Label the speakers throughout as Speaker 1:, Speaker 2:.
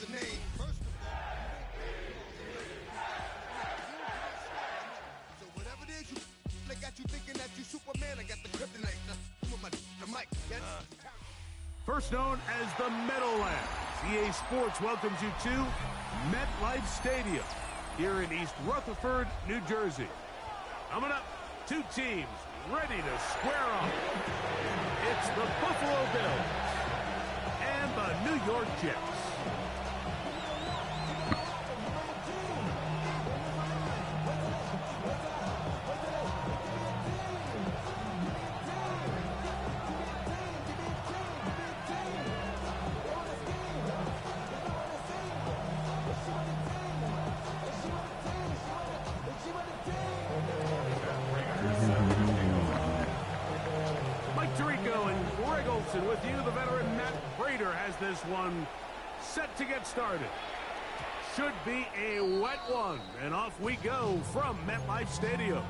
Speaker 1: the name. First of all, so whatever it is they got you thinking that you Superman, I got the kryptonite. The mic.
Speaker 2: First known as the Meadowlands, EA Sports welcomes you to MetLife Stadium here in East Rutherford, New Jersey. Coming up, two teams ready to square off. It's the Buffalo Bills and the New York Jets. With you, the veteran Matt Prater has this one set to get started. Should be a wet one, and off we go from MetLife Stadium.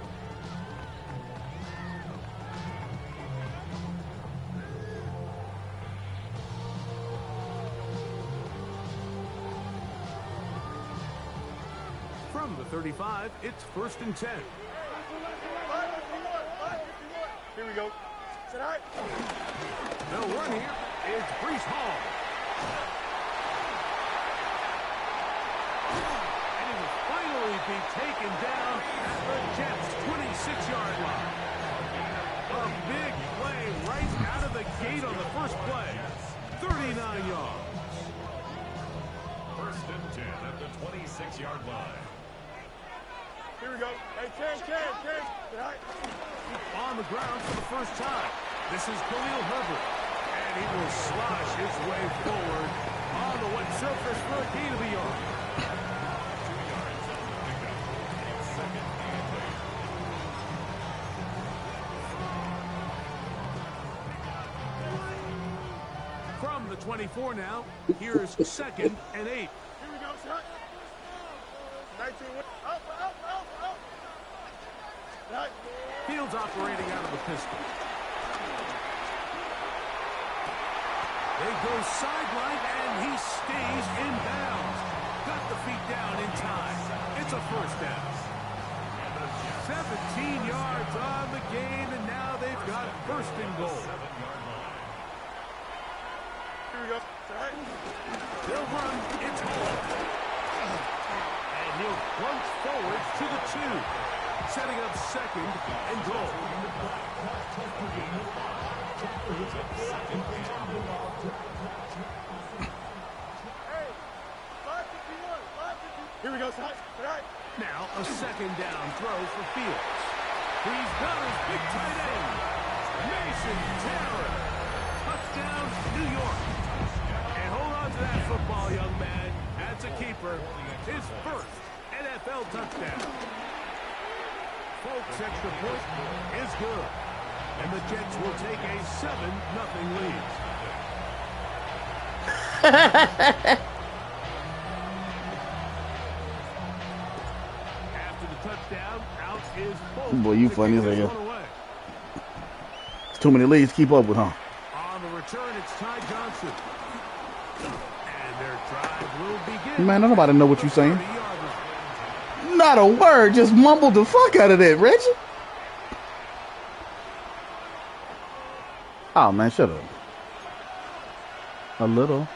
Speaker 2: From the 35, it's 1st and 10.
Speaker 3: Here we go. Tonight.
Speaker 2: The run here is Breece Hall. And he will finally be taken down at the Jets' 26-yard line. A big play right out of the gate on the first play. 39 yards.
Speaker 4: 1st and 10 at the 26-yard line.
Speaker 3: Here we go. Hey, Ken. Tonight.
Speaker 2: On the ground for the first time. This is Khalil Herbert, and he will slosh his way forward on the wet surface for a gain of a yard.
Speaker 4: 2 yards on the pickup. It's 2nd and 8.
Speaker 2: From the 24 now, here's 2nd and 8.
Speaker 3: Here we go, son. 19. Up.
Speaker 2: Fields operating out of the pistol. They go sideline, and he stays in bounds. Got the feet down in time. It's a first down. 17 yards on the game, and now they've got 1st and goal.
Speaker 3: Here we go.
Speaker 2: They'll run. It's Hall. And he'll plunge forward to the 2. Setting up 2nd and goal.
Speaker 3: Here we go, son.
Speaker 2: Now a 2nd down throw for Fields. He's got his big tight end, Mason Taylor. Touchdown, New York. And hold on to that football, young man. That's a keeper. His 1st NFL touchdown. Folks, extra point is good. And the Jets will take a 7-0 lead. After the touchdown, out is Bolt.
Speaker 5: Boy, you funny as hell. It's too many leads to keep up with, huh?
Speaker 2: On the return, it's Ty Johnson. And their drive will begin.
Speaker 5: Man, nobody know what you're saying. Not a word, just mumbled the fuck out of that, Reggie. Oh, man, shut up. A little.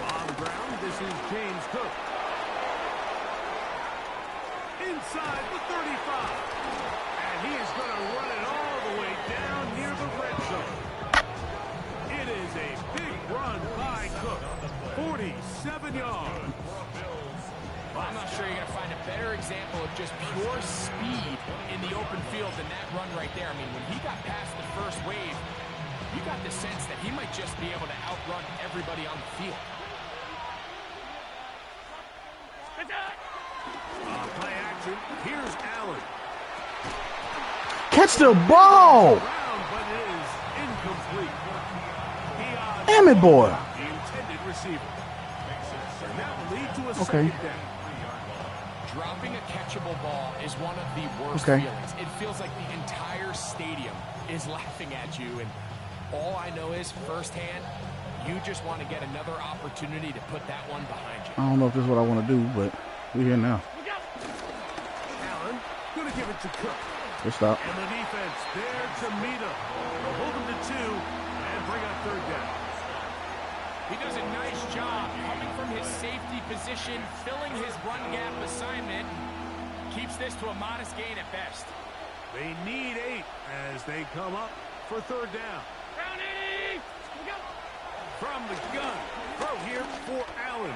Speaker 2: On the ground, this is James Cook. Inside the 35. And he is going to run it all the way down near the red zone. It is a big run by Cook. 47 yards.
Speaker 6: Well, I'm not sure you're going to find a better example of just pure speed in the open field than that run right there. I mean, when he got past the first wave, you got the sense that he might just be able to outrun everybody on the field.
Speaker 2: Play action. Here's Allen.
Speaker 5: Catch the ball!
Speaker 2: But it is incomplete.
Speaker 5: Damn it, boy.
Speaker 2: The intended receiver. And that will lead to a
Speaker 5: Okay.
Speaker 2: second down.
Speaker 6: Dropping a catchable ball is one of the worst feelings. It feels like the entire stadium is laughing at you, and all I know is firsthand, you just want to get another opportunity to put that one behind you.
Speaker 5: I don't know if this is what I want to do, but we're here now.
Speaker 2: Allen going to give it to Cook.
Speaker 5: Good stop.
Speaker 2: And the defense there to meet him. They'll hold him to 2 and bring up 3rd down.
Speaker 6: He does a nice job coming from his safety position, filling his run gap assignment. Keeps this to a modest gain at best.
Speaker 2: They need 8 as they come up for 3rd down. From the gun, throw here for Allen.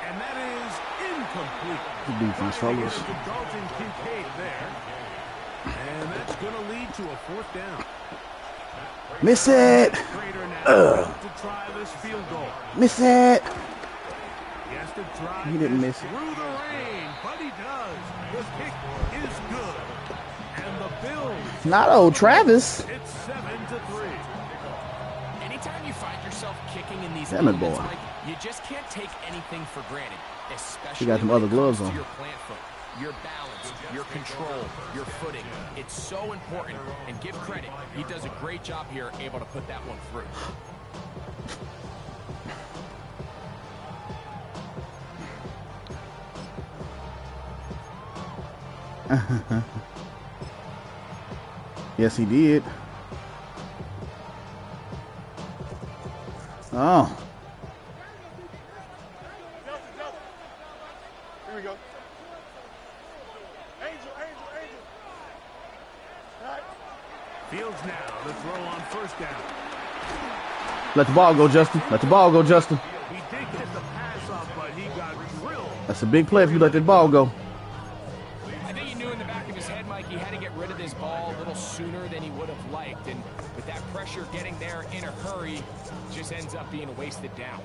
Speaker 2: And that is incomplete.
Speaker 5: Good defense, fellas.
Speaker 2: Dalton Kincaid there. And that's going to lead to a 4th down.
Speaker 5: Miss it.
Speaker 2: To try this field goal.
Speaker 5: Miss it.
Speaker 2: He has to drive
Speaker 5: He didn't miss it.
Speaker 2: through the rain, but he does. The kick is good. And the Bills.
Speaker 5: Not old Travis.
Speaker 2: It's 7-3.
Speaker 6: Anytime you find yourself kicking in these
Speaker 5: Damn it,
Speaker 6: moments,
Speaker 5: boy.
Speaker 6: Mike, you just can't take anything for granted, especially
Speaker 5: He got some
Speaker 6: when
Speaker 5: other
Speaker 6: it
Speaker 5: gloves
Speaker 6: comes
Speaker 5: on.
Speaker 6: to your plant foot, your balance, your control, your footing. It's so important, and give credit. He does a great job here, able to put that one through.
Speaker 5: Yes, he did. Oh.
Speaker 3: Here we go. Angel. All right.
Speaker 2: Fields now the throw on 1st down.
Speaker 5: Let the ball go, Justin. Let the ball go, Justin.
Speaker 2: He did get the pass off, but he got drilled.
Speaker 5: That's a big play if you let that ball go.
Speaker 6: I think he knew in the back of his head, Mike, he had to get rid of this ball a little sooner than he would have liked. And with that pressure getting there in a hurry, just ends up being a wasted down.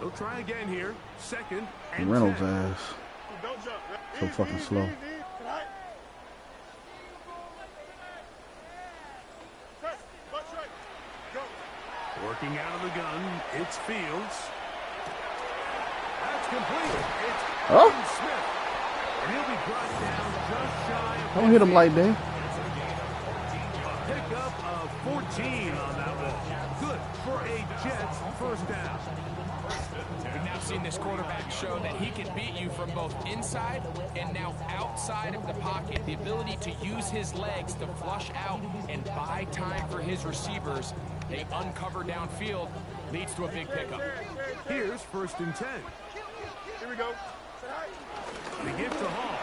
Speaker 2: They'll try again here. 2nd and
Speaker 5: Reynolds
Speaker 2: 10.
Speaker 5: ass.
Speaker 3: Don't jump.
Speaker 5: So fucking slow.
Speaker 3: All right. Watch right. Go.
Speaker 2: Working out of the gun, it's Fields. That's complete. It's
Speaker 5: Oh.
Speaker 2: Allen Smith. And he'll be brought down just shy of
Speaker 5: Don't hit him like that.
Speaker 2: pickup of 14 on that ball. Good for a Jets 1st down.
Speaker 6: We've now seen this quarterback show that he can beat you from both inside and now outside of the pocket. The ability to use his legs to flush out and buy time for his receivers. They uncover downfield, leads to a big pickup.
Speaker 2: Here's 1st and 10.
Speaker 3: Here we go.
Speaker 2: They give to Hall.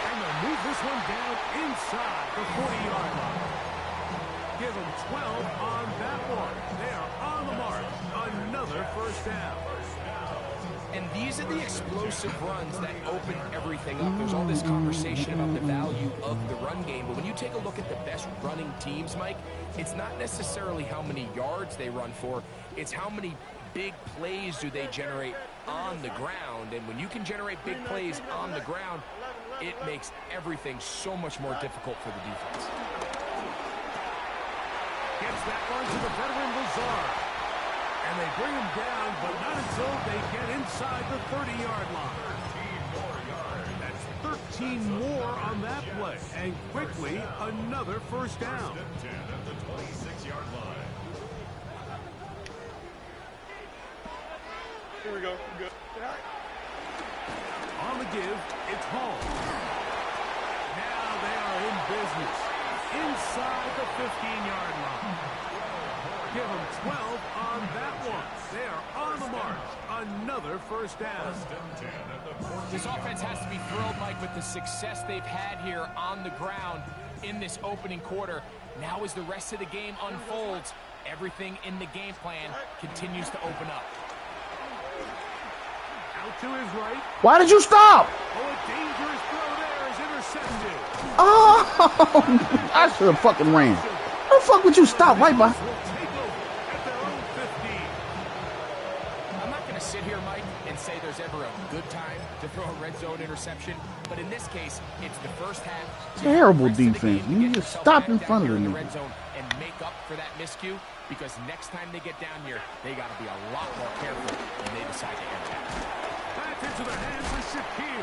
Speaker 2: And they'll move this one down inside the 40-yard line. Give them 12 on that one. They are on the mark. Another 1st down.
Speaker 6: And these are the explosive runs that open everything up. There's all this conversation about the value of the run game, but when you take a look at the best running teams, Mike, it's not necessarily how many yards they run for, it's how many big plays do they generate on the ground. And when you can generate big plays on the ground, it makes everything so much more difficult for the defense.
Speaker 2: Gets that one to the veteran Lazard. And they bring him down, but not until they get inside the 30-yard line. That's 13 more on that play. And quickly, another 1st down.
Speaker 4: At the 26-yard line.
Speaker 3: Here we go. Good. All right.
Speaker 2: On the give, it's Hall. Now they are in business. Inside the 15-yard line. Give them 12 on that one. They are on the march. Another 1st down.
Speaker 6: This offense has to be thrilled, Mike, with the success they've had here on the ground in this opening quarter. Now as the rest of the game unfolds, everything in the game plan continues to open up.
Speaker 2: Out to his right.
Speaker 5: Why did you stop?
Speaker 2: Oh, a dangerous throw there is intercepted.
Speaker 5: Oh, I should have fucking ran. How the fuck would you stop right by?
Speaker 2: Will take over at their own 15.
Speaker 6: I'm not going to sit here, Mike, and say there's ever a good time to throw a red zone interception, but in this case, it's the first half.
Speaker 5: Terrible defense. You just stopped in front of the
Speaker 6: red zone and make up for that miscue, because next time they get down here, they got to be a lot more careful when they decide to enter.
Speaker 2: Back to into the hands of Shakir.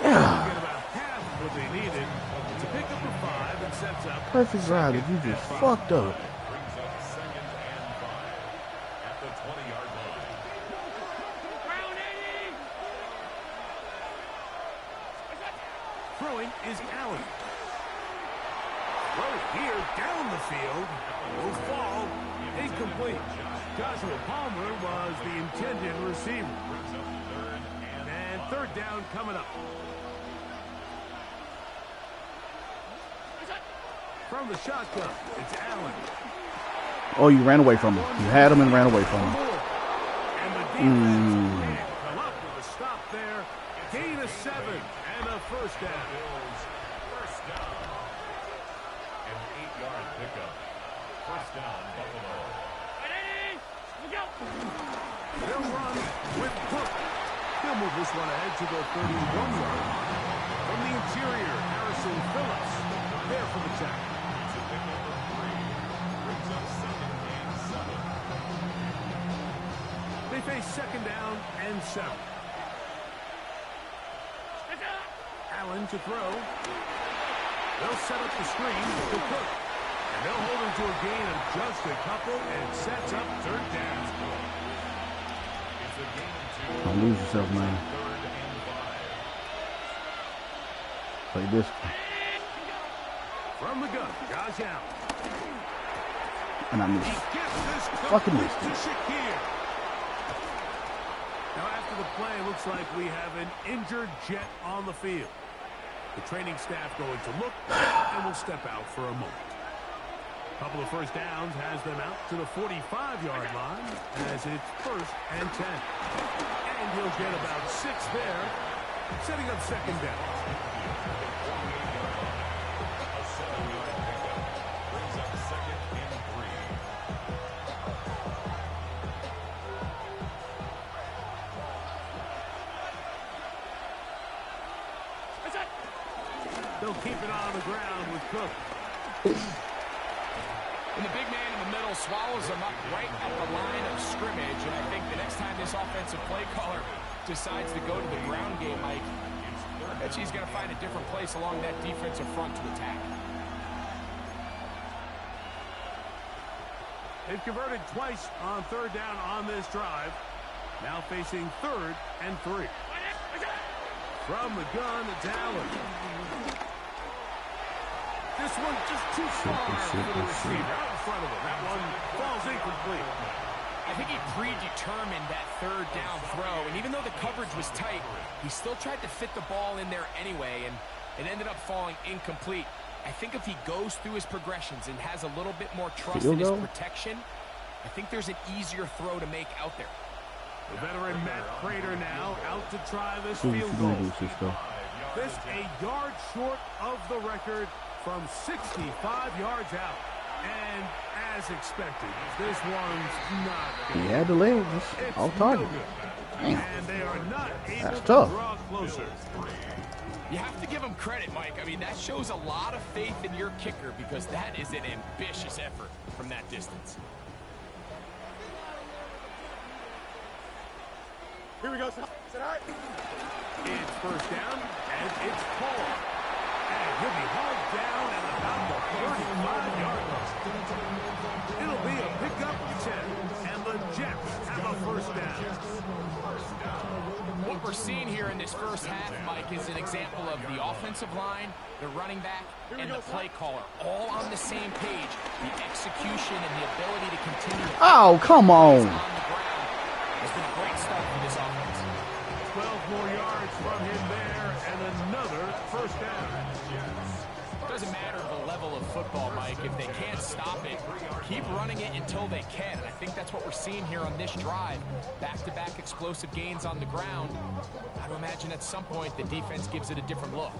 Speaker 2: Get about half what they needed to pick up the 5 and sets up.
Speaker 5: Perfect drive that you just fucked up.
Speaker 4: Brings up 2nd and 5 at the 20-yard line.
Speaker 2: Throwing is Allen. Throw here down the field. Will fall. Incomplete. Joshua Palmer was the intended receiver. And 3rd down coming up. From the shotgun, it's Allen.
Speaker 5: Oh, you ran away from him. You had him and ran away from him.
Speaker 2: And the defense can't come up with a stop there. Gain of 7 and a 1st down.
Speaker 4: First down. An 8-yard pickup. First down, Buffalo.
Speaker 2: They'll run with Cook. They'll move this one ahead to the 31-yard line. From the interior, Harrison Phillips. There for the tackle. They face 2nd down and 7. Allen to throw. They'll set up the screen to Cook. And they'll hold him to a gain of just a couple and sets up 3rd down.
Speaker 5: Don't lose yourself, man. Play this.
Speaker 2: From the gun, Josh Allen.
Speaker 5: And I missed. Fucking missed it.
Speaker 2: Shakir. Now after the play, it looks like we have an injured Jet on the field. The training staff going to look and will step out for a moment. A couple of 1st downs has them out to the 45-yard line as it's 1st and 10. And he'll get about 6 there, setting up 2nd down. They'll keep it on the ground with Cook.
Speaker 6: And the big man in the middle swallows him up right at the line of scrimmage. And I think the next time this offensive play caller decides to go to the ground game, Mike, I bet he's going to find a different place along that defensive front to attack.
Speaker 2: They've converted twice on 3rd down on this drive. Now facing 3rd and 3. From the gun, it's Allen. This one just too far for the receiver out in front of him. That one falls incomplete.
Speaker 6: I think he predetermined that 3rd down throw, and even though the coverage was tight, he still tried to fit the ball in there anyway, and it ended up falling incomplete. I think if he goes through his progressions and has a little bit more trust in his protection, I think there's an easier throw to make out there.
Speaker 2: The veteran Matt Prater now out to try this field goal. This a yard short of the record from 65 yards out. And as expected, this one's not good.
Speaker 5: He had the legs off target.
Speaker 2: And they are not able to
Speaker 5: tough.
Speaker 2: draw closer.
Speaker 6: You have to give him credit, Mike. I mean, that shows a lot of faith in your kicker because that is an ambitious effort from that distance.
Speaker 3: Here we go. Sit high.
Speaker 2: It's 1st down, and it's Paul. And he'll be hauled down at about the 35-yard line. It'll be a pickup of 10, and the Jets have a 1st down.
Speaker 6: What we're seeing here in this first half, Mike, is an example of the offensive line, the running back, and the play caller all on the same page. The execution and the ability to continue.
Speaker 5: Oh, come on.
Speaker 6: It's been a great start for this offense.
Speaker 2: 12 more yards from him there, and another 1st down.
Speaker 6: It doesn't matter the level of football, Mike. If they can't stop it, keep running it until they can. And I think that's what we're seeing here on this drive. Back-to-back explosive gains on the ground. I would imagine at some point the defense gives it a different look.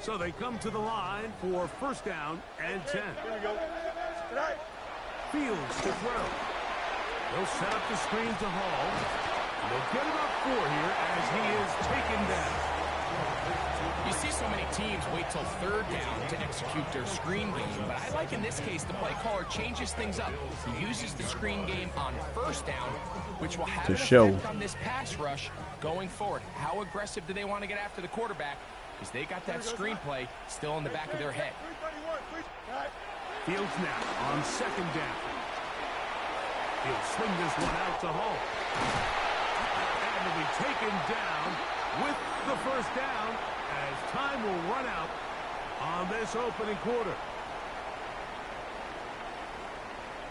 Speaker 2: So they come to the line for 1st down and 10.
Speaker 3: Here we go. Sit high.
Speaker 2: Fields to throw. They'll set up the screen to Hall. They'll get about 4 here as he is taken down.
Speaker 6: You see so many teams wait till third down to execute their screen game, but I like in this case the play caller changes things up. He uses the screen game on first down, which will have an effect on this pass rush going forward. How aggressive do they want to get after the quarterback? Because they got that screenplay still in the back of their head.
Speaker 2: Fields now on second down. He'll swing this one out to Hall. And will be taken down with the first down as time will run out on this opening quarter.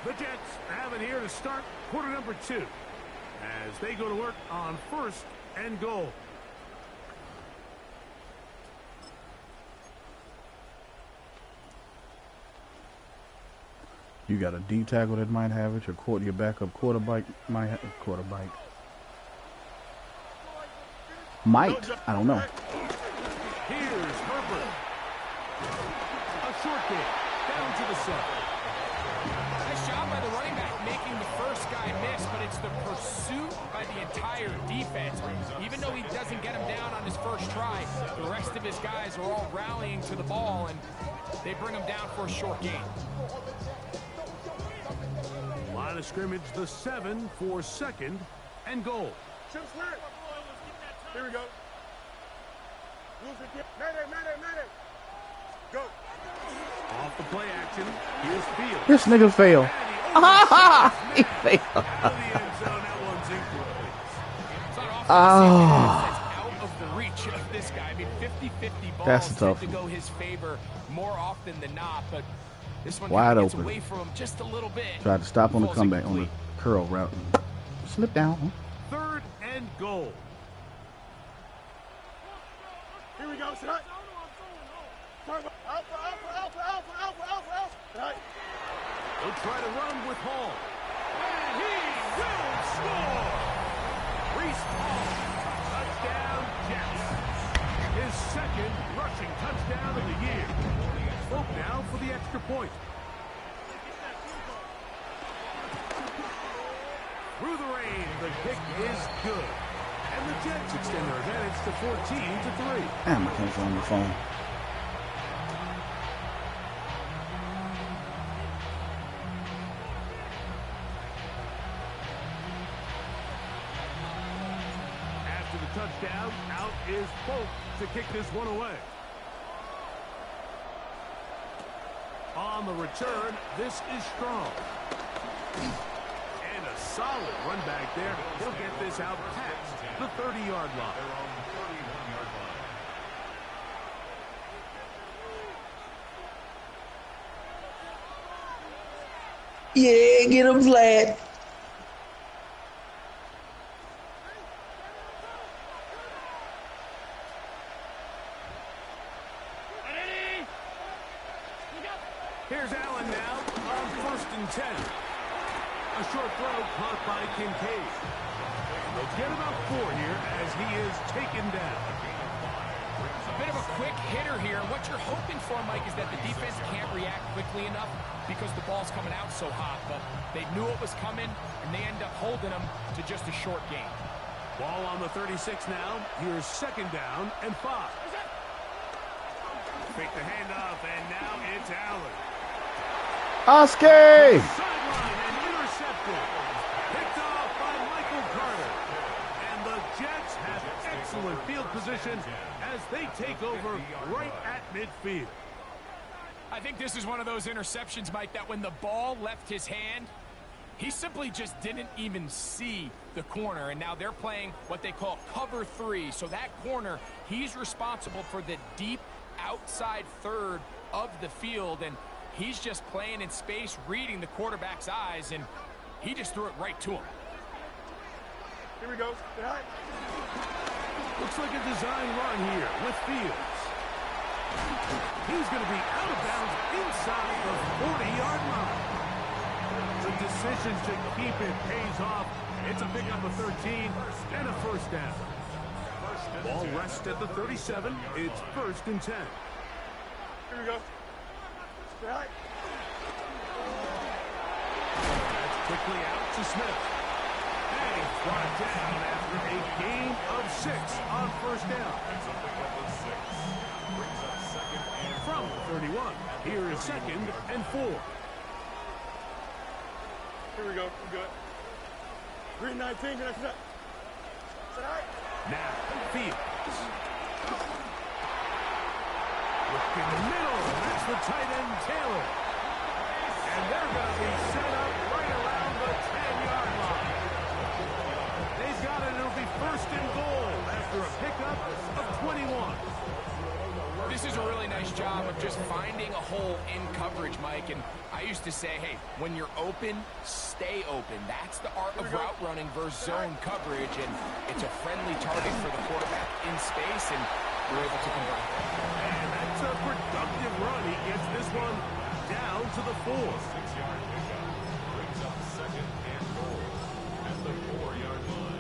Speaker 2: The Jets have it here to start quarter number 2 as they go to work on first and goal.
Speaker 5: You got a D tackle that might have it. Your backup quarterback might have a quarterback. Might. I don't know.
Speaker 2: Here's Herbert. A short game. Down to the 7.
Speaker 6: Nice job by the running back making the first guy miss, but it's the pursuit by the entire defense. Even though he doesn't get him down on his first try, the rest of his guys are all rallying to the ball, and they bring him down for a short gain.
Speaker 2: Line of scrimmage, the 7 for second and goal.
Speaker 3: Here we go. Madden. Go.
Speaker 2: Off the play action. Here's Fields.
Speaker 5: This nigga failed. He failed.
Speaker 2: Out of the end zone. That one's incomplete.
Speaker 6: It's not often that's out of the reach of this guy. I mean, 50-50 balls
Speaker 5: That's a tough
Speaker 6: tend to go his favor more often than not, but this one
Speaker 5: wide
Speaker 6: gets
Speaker 5: open.
Speaker 6: away from him just a little bit.
Speaker 5: Tried to stop on the
Speaker 6: Falls
Speaker 5: comeback on the
Speaker 6: incomplete.
Speaker 5: curl route. Slip down.
Speaker 2: Third and goal.
Speaker 3: Here we go. Set. Alpha. Right.
Speaker 2: He'll try to run with Hall. And he will score! Reese Hall, touchdown Jets. His second rushing touchdown of the year. Spoke now for the extra point. Through the rain, the kick is good. And the Jets extend their advantage to 14-3.
Speaker 5: Damn, I can't find the phone.
Speaker 2: After the touchdown, out is Polk to kick this one away. On the return, this is Strong. And a solid run back there. He'll get this out past the 30-yard line.
Speaker 5: Yeah, get him flat.
Speaker 2: Here's Allen now on first and 10. A short throw caught by Kincaid. They'll get about 4 here as he is taken down.
Speaker 6: A bit of a quick hitter here. What you're hoping for, Mike, is that the defense can't react quickly enough because the ball's coming out so hot. But they knew it was coming, and they end up holding them to just a short gain.
Speaker 2: Ball on the 36 now. Here's second down and 5. Fake the handoff, and now it's Allen.
Speaker 5: Oskay!
Speaker 2: Sideline and intercepted. Picked off by Michael Carter. And the Jets have excellent field position as they take over right at midfield.
Speaker 6: I think this is one of those interceptions, Mike, that when the ball left his hand, he simply just didn't even see the corner. And now they're playing what they call cover 3. So that corner, he's responsible for the deep outside third of the field. And he's just playing in space, reading the quarterback's eyes, and he just threw it right to him.
Speaker 3: Here we go. Right.
Speaker 2: Looks like a design run here with Fields. He's going to be out of bounds inside the 40-yard line. The decision to keep it pays off. It's a pickup of 13 and a first down. Ball rests at the 37. It's first and 10.
Speaker 3: Here we go. Right.
Speaker 2: That's quickly out to Smith. And he's brought down after A gain of 6 on first down. From 31, here is 2nd and 4.
Speaker 3: Here we go. We're good. 319. Can I see that?
Speaker 2: Now, Fields. Looking middle. That's the tight end, Taylor. And they're going to be set up right around the 10-yard line. They've got it. It'll be 1st and goal after a pickup of 21.
Speaker 6: This is a really nice job of just finding a hole in coverage, Mike. And I used to say, hey, when you're open, stay open. That's the art of route running versus zone coverage. And it's a friendly target for the quarterback in space, and we're able to convert.
Speaker 2: And that's a productive run. He gets this one down to the 4.
Speaker 4: 6-yard pickup brings up 2nd and goal at the 4-yard line.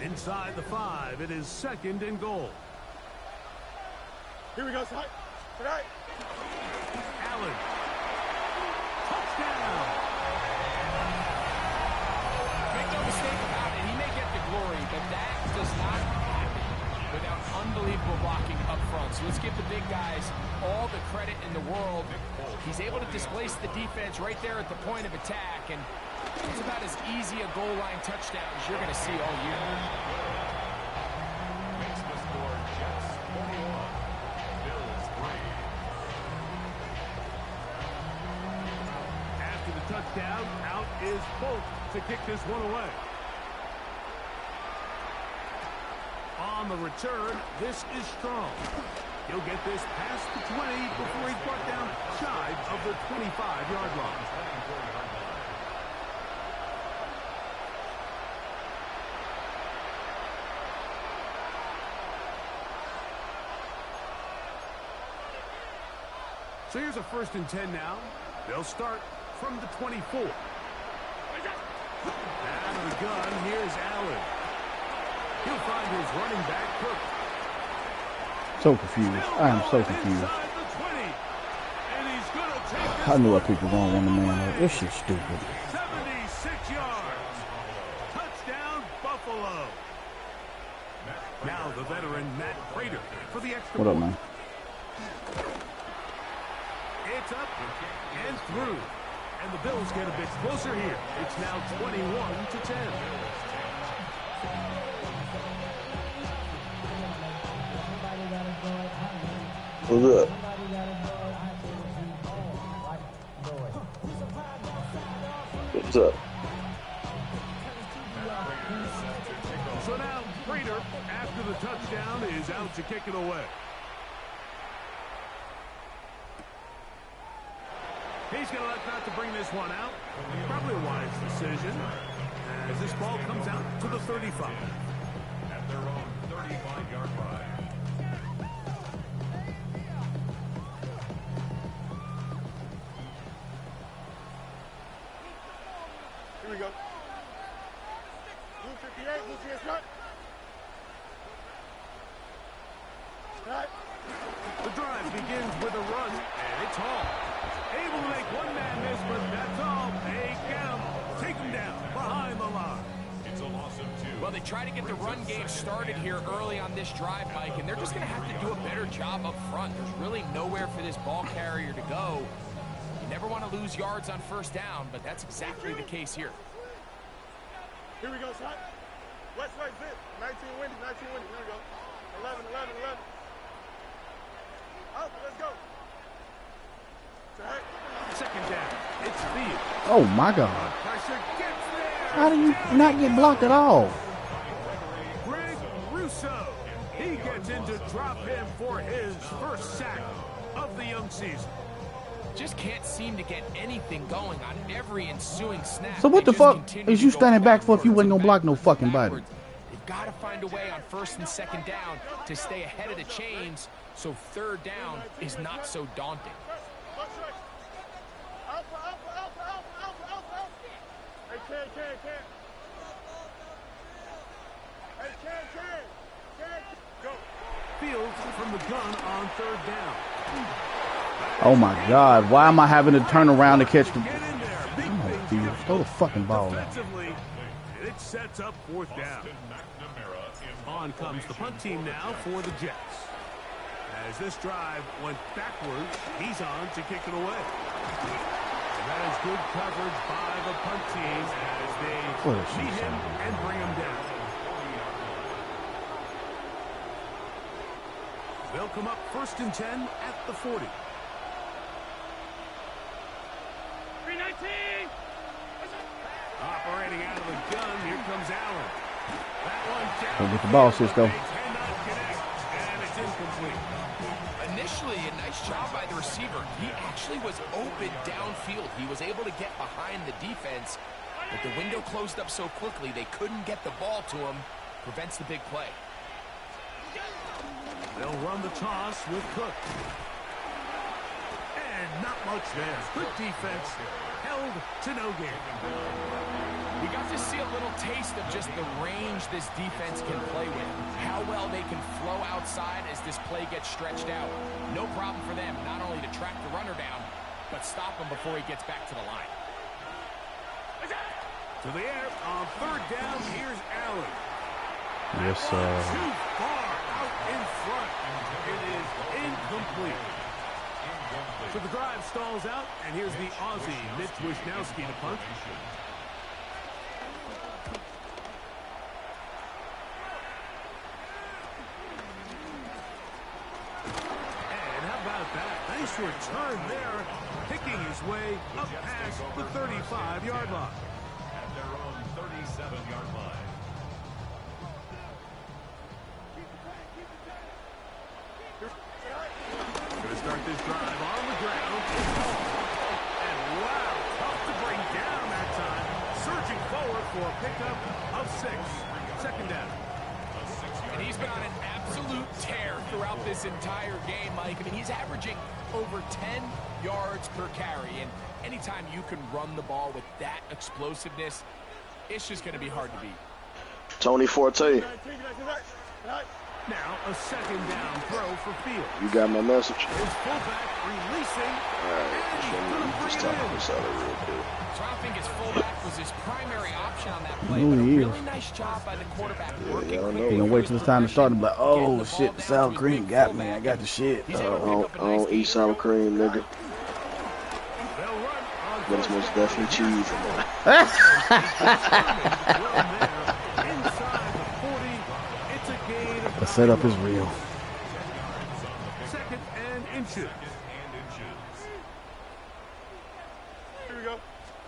Speaker 2: Inside the 5, it is 2nd and goal.
Speaker 3: Here we go, son. Tonight.
Speaker 2: Allen. Touchdown.
Speaker 6: Make no mistake about it, he may get the glory, but that does not happen without unbelievable blocking up front. So let's give the big guys all the credit in the world. He's able to displace the defense right there at the point of attack, and it's about as easy a goal line touchdown as you're going to see all year.
Speaker 4: Makes the score Jets 41, Bills 3.
Speaker 2: After the touchdown, out is Bolt to kick this one away. On the return, this is Strong. He'll get this past the 20 before he's brought down shy of the 25-yard line. So here's a 1st and 10 now. They'll start from the 24. Out of the gun, here's Allen. He'll find his running back, Cook.
Speaker 5: So confused. I am so confused. I knew I picked the wrong one, man. This shit's stupid.
Speaker 2: 76 yards. Touchdown, Buffalo. Now the veteran Matt Prater for the extra
Speaker 5: What up,
Speaker 2: point.
Speaker 5: man?
Speaker 2: It's up and through. And the Bills get a bit closer here. It's now 21-10.
Speaker 5: What's up? What's up?
Speaker 2: So now Prater, after the touchdown, is out to kick it away. He's going to elect not to bring this one out. Probably a wise decision as this ball comes out to the 35.
Speaker 4: At their own 35-yard line.
Speaker 3: Here we go. Blue 58, blue 58, start. Right.
Speaker 2: The drive begins with a run, and it's Hall. Able to make one man miss, but that's all. They get him. Take him down behind the line.
Speaker 4: It's a loss of 2.
Speaker 6: Well, they try to get the run game started here early on this drive, Mike, and they're just going to have to do a better job up front. There's really nowhere for this ball carrier to go. You never want to lose yards on 1st down, but that's exactly the case here.
Speaker 3: Here we go, son. West right zip. 19 windy, 19 windy. Here we go. 11, 11, 11. Up, let's go.
Speaker 2: 2nd down. It's Fields.
Speaker 5: Oh my God.
Speaker 2: Pressure gets there.
Speaker 5: How do you not get blocked at all?
Speaker 2: Greg Russo. He gets in to drop him for his 1st sack of the young season.
Speaker 6: Just can't seem to get anything going on every ensuing snap.
Speaker 5: So what
Speaker 6: They
Speaker 5: the
Speaker 6: just
Speaker 5: fuck
Speaker 6: continue
Speaker 5: is
Speaker 6: to
Speaker 5: you
Speaker 6: go
Speaker 5: standing back for if you
Speaker 6: backwards
Speaker 5: wasn't gonna
Speaker 6: and
Speaker 5: block no
Speaker 6: backwards and
Speaker 5: fucking body?
Speaker 6: backwards. They've got to find a way on 1st and 2nd down to stay ahead of the chains, so 3rd down is not so daunting.
Speaker 2: Fields from the gun on 3rd down.
Speaker 5: Oh my God. Why am I having to turn around to catch the...
Speaker 2: Get in there. Big things
Speaker 5: field. Throw the fucking ball out.
Speaker 2: Defensively, it sets up 4th down. On comes the punt team now for the Jets. As this drive went backwards, he's on to kick it away. And that is good coverage by the punt team as they meet him and bring him down. They'll come up 1st and 10 at the 40.
Speaker 3: 319.
Speaker 2: Operating out of the gun, here comes Allen. That one down.
Speaker 5: Go get the ball, Cisco.
Speaker 2: They cannot connect, and it's incomplete.
Speaker 6: Initially, a nice job by the receiver. He actually was open downfield. He was able to get behind the defense, but the window closed up so quickly they couldn't get the ball to him. Prevents the big play.
Speaker 2: They'll run the toss with Cook. And not much there. Good defense. Held to no gain.
Speaker 6: We got to see a little taste of just the range this defense can play with. How well they can flow outside as this play gets stretched out. No problem for them not only to track the runner down, but stop him before he gets back to the line.
Speaker 2: To the air on 3rd down. Here's Allen.
Speaker 5: Yes, sir.
Speaker 2: Too far out in front. It is incomplete. So the drive stalls out, and here's the Aussie, Mitch Wisnowski, to punt. And how about that? Nice return there, picking his way up past the 35-yard line.
Speaker 4: At their own 37-yard line.
Speaker 2: Going to start this drive on the ground. And wow, tough to bring down that time. Surging forward for a pickup of 6. 2nd down.
Speaker 6: And he's been on an absolute tear throughout this entire game, Mike. I mean, he's averaging over 10 yards per carry. And anytime you can run the ball with that explosiveness, it's just going to be hard to beat.
Speaker 7: Tony Forte,
Speaker 2: Now a 2nd down throw for Fields.
Speaker 7: you got my message.
Speaker 2: His fullback releasing.
Speaker 7: Let me just talk this out real quick.
Speaker 6: So I don't think his fullback was his primary option on that play,
Speaker 5: Oh,
Speaker 6: but a
Speaker 5: he
Speaker 6: really
Speaker 5: is.
Speaker 6: nice job by the quarterback
Speaker 7: Yeah,
Speaker 6: working
Speaker 7: y'all know.
Speaker 6: quickly
Speaker 5: He gonna wait till it's time to start and be like,
Speaker 6: getting
Speaker 5: oh
Speaker 6: the
Speaker 5: shit,
Speaker 6: ball
Speaker 5: the sour
Speaker 6: down to his
Speaker 5: cream
Speaker 6: big
Speaker 5: got me. I
Speaker 6: fullback.
Speaker 5: got the shit.
Speaker 6: He's able to pick up a
Speaker 7: I
Speaker 6: nice
Speaker 7: don't eat sour cream, nigga.
Speaker 2: They'll run on
Speaker 7: But it's most definitely cheese in there.
Speaker 2: inside the 40. It's a gain of
Speaker 5: The setup is real.
Speaker 2: 2nd and inches.
Speaker 3: Here we go.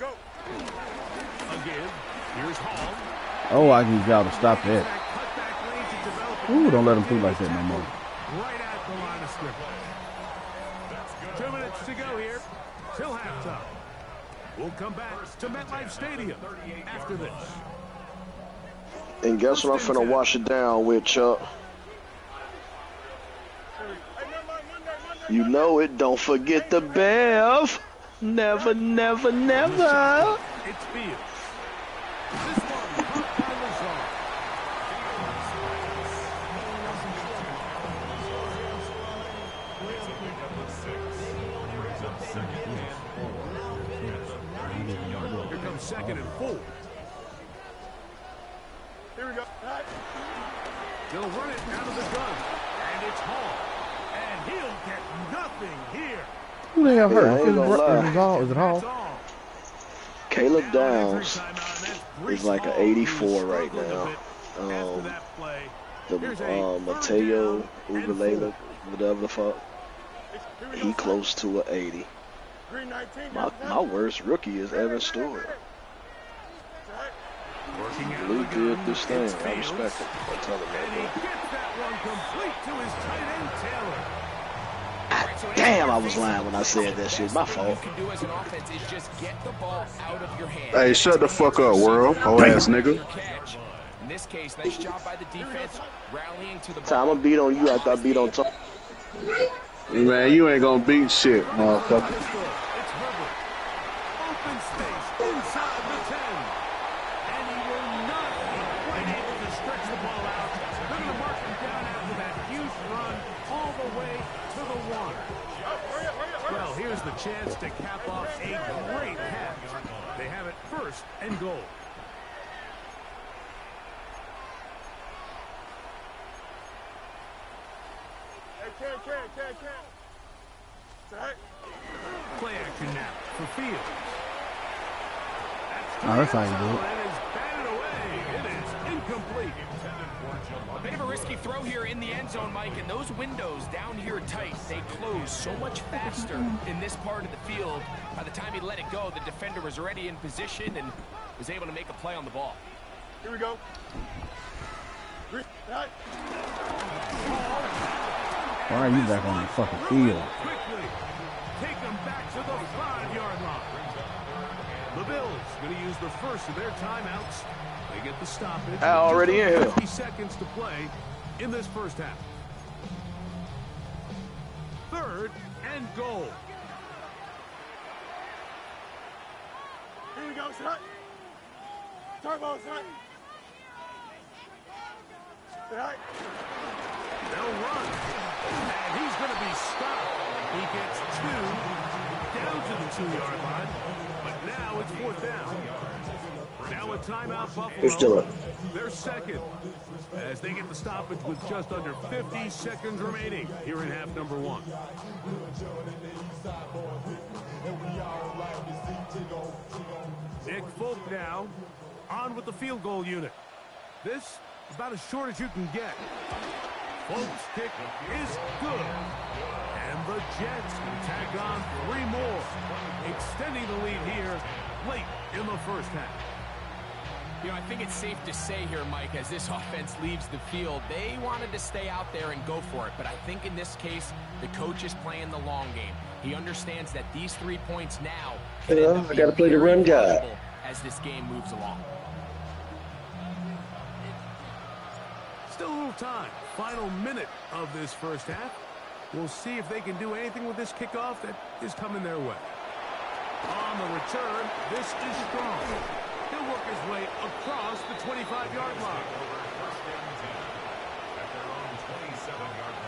Speaker 3: Go.
Speaker 2: Again, here's Hall.
Speaker 5: Oh, I need y'all to stop that.
Speaker 2: Cutback lane to develop.
Speaker 5: Ooh, don't let him through like that no more.
Speaker 2: Right at the line of scrimmage. 2 minutes to go here till halftime. We'll come back to MetLife Stadium after this.
Speaker 7: And guess what I'm finna wash it down with, Chuck? You know it. Don't forget the Bev. Never, never, never.
Speaker 2: It's Fields. This one caught by Lazard. Here comes 2nd and 4.
Speaker 3: Here we go.
Speaker 2: They'll run it out of the gun. And it's Hall. And he'll get nothing here.
Speaker 5: Who they have
Speaker 7: Yeah, I
Speaker 5: hurt?
Speaker 7: ain't
Speaker 5: Is
Speaker 7: gonna lie.
Speaker 5: it Hall? Is it Hall?
Speaker 2: That's all.
Speaker 7: Caleb
Speaker 2: Now,
Speaker 7: Downs
Speaker 2: every timeout, and that's
Speaker 7: is like an
Speaker 2: Brees Hall,
Speaker 7: 84
Speaker 2: who
Speaker 7: right
Speaker 2: struggled a
Speaker 7: now.
Speaker 2: bit after that play.
Speaker 7: The
Speaker 2: Here's a 3rd
Speaker 7: Mateo
Speaker 2: down and
Speaker 7: Ugalele,
Speaker 2: 4.
Speaker 7: whatever the fuck,
Speaker 3: Here we
Speaker 7: he
Speaker 3: go.
Speaker 7: close to a 80.
Speaker 3: 319.
Speaker 7: My worst rookie is Evan Stewart.
Speaker 2: Working out
Speaker 7: Really
Speaker 2: of the
Speaker 7: good
Speaker 2: gun,
Speaker 7: this thing.
Speaker 2: it's
Speaker 7: I
Speaker 2: Fields.
Speaker 7: respect him. I tell him
Speaker 2: And he
Speaker 7: that,
Speaker 2: gets that one complete to his tight end, Taylor.
Speaker 7: Damn, I was lying when I said that shit. My
Speaker 6: Best thing
Speaker 7: fault.
Speaker 6: you can do as an offense is just get the ball out of your hand.
Speaker 8: Hey, shut the fuck up, world. Whole ass nigga.
Speaker 6: Catch. In this case, nice job by the defense rallying to the
Speaker 7: Time
Speaker 6: ball.
Speaker 7: I beat on you after I beat on Tom.
Speaker 8: Man, you ain't gonna beat shit, motherfucker.
Speaker 2: It's Herbert. Open space inside the 10. And he will not be quite able to stretch the ball out. They're going to mark him down after that huge run all the way to the 1. Well, here's the chance to cap off a great half. They have it first and goal.
Speaker 3: Hey, can't. It's all right.
Speaker 2: Play action now for Fields.
Speaker 5: Oh, that's how you do it.
Speaker 2: And is batted away. It is incomplete.
Speaker 6: A bit of a risky throw here in the end zone, Mike, and those windows down here tight, they close so much faster in this part of the field. By the time he let it go, the defender was already in position and was able to make a play on the ball.
Speaker 3: Here we go. Right.
Speaker 5: Why are you back on the fucking field?
Speaker 2: Quickly take them back to the 5-yard line. The Bills going to use the first of their timeouts. They get the stoppage.
Speaker 7: Already in here.
Speaker 2: 50 seconds to play in this first half. 3rd and goal.
Speaker 3: Here we go, son. Turbo, son. Right.
Speaker 2: They'll run. And he's going to be stopped. He gets 2 down to the 2-yard line. But now it's 4th down. Now a timeout, Buffalo.
Speaker 7: They're still up.
Speaker 2: They're second as they get the stoppage with just under 50 seconds remaining here in half number 1. Nick Folk now on with the field goal unit. This about as short as you can get. Folk's kick is good. And the Jets tag on 3 more, extending the lead here late in the first half.
Speaker 6: You know, I think it's safe to say here, Mike, as this offense leaves the field, they wanted to stay out there and go for it. But I think in this case, the coach is playing the long game. He understands that these 3 points now
Speaker 7: I got to play the run guy
Speaker 6: as this game moves along.
Speaker 2: Still a little time. Final minute of this first half. We'll see if they can do anything with this kickoff that is coming their way. On the return, this is strong. He'll work his way across the 25-yard line.
Speaker 4: At their own 27-yard line.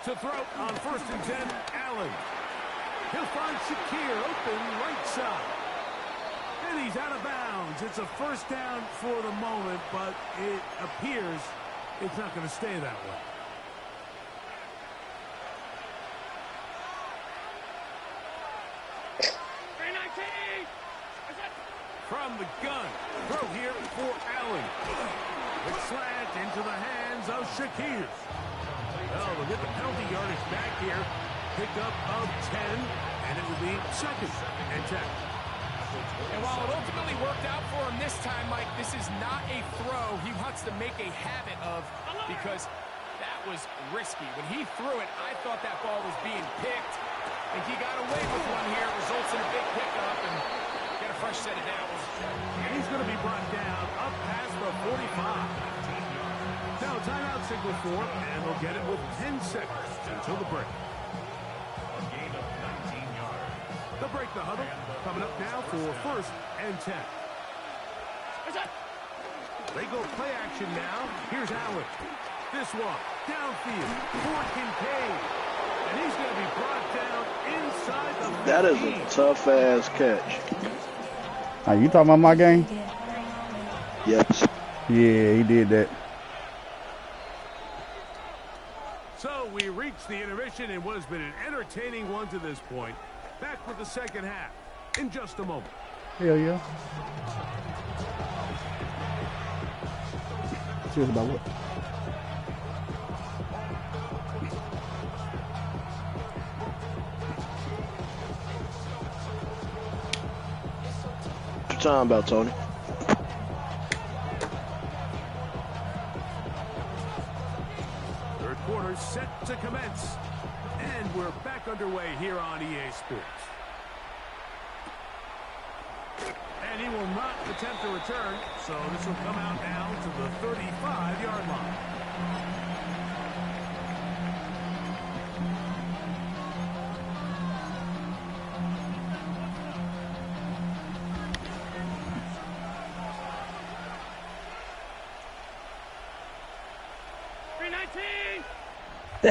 Speaker 2: To throw on 1st and 10, Allen. He'll find Shakir open right side. And he's out of bounds. It's a first down for the moment, but it appears it's not going to stay that way. From the gun, throw here for Allen. The slant into the hands of Shakir. Well, they'll get the penalty yardage back here. Pick up of 10, and it will be 2nd and 10.
Speaker 6: And while it ultimately worked out for him this time, Mike, this is not a throw he wants to make a habit of because that was risky. When he threw it, I thought that ball was being picked. I think he got away with one here. Results in a big pickup and get a fresh set of downs.
Speaker 2: And he's going to be brought down up past the 45. Now timeout signal for, and they'll get it with 10 seconds until the break.
Speaker 4: A gain of 19 yards.
Speaker 2: They'll break the huddle. Coming up now for 1st and 10. They go play action now. Here's Allen. This one downfield for Kincaid. And he's going to be brought down inside the 15.
Speaker 7: That is a tough-ass catch.
Speaker 5: Are you talking about my game?
Speaker 7: Yes.
Speaker 5: Yeah, he did that.
Speaker 2: So we reach the intermission in what has been an entertaining one to this point. Back with the second half in just a moment.
Speaker 5: Hell yeah. Serious about what?
Speaker 7: What you talking about, Tony?
Speaker 2: Third quarter set to commence. And we're back underway here on EA Sports. And he will not attempt a return, so this will come out now to the 35-yard line. On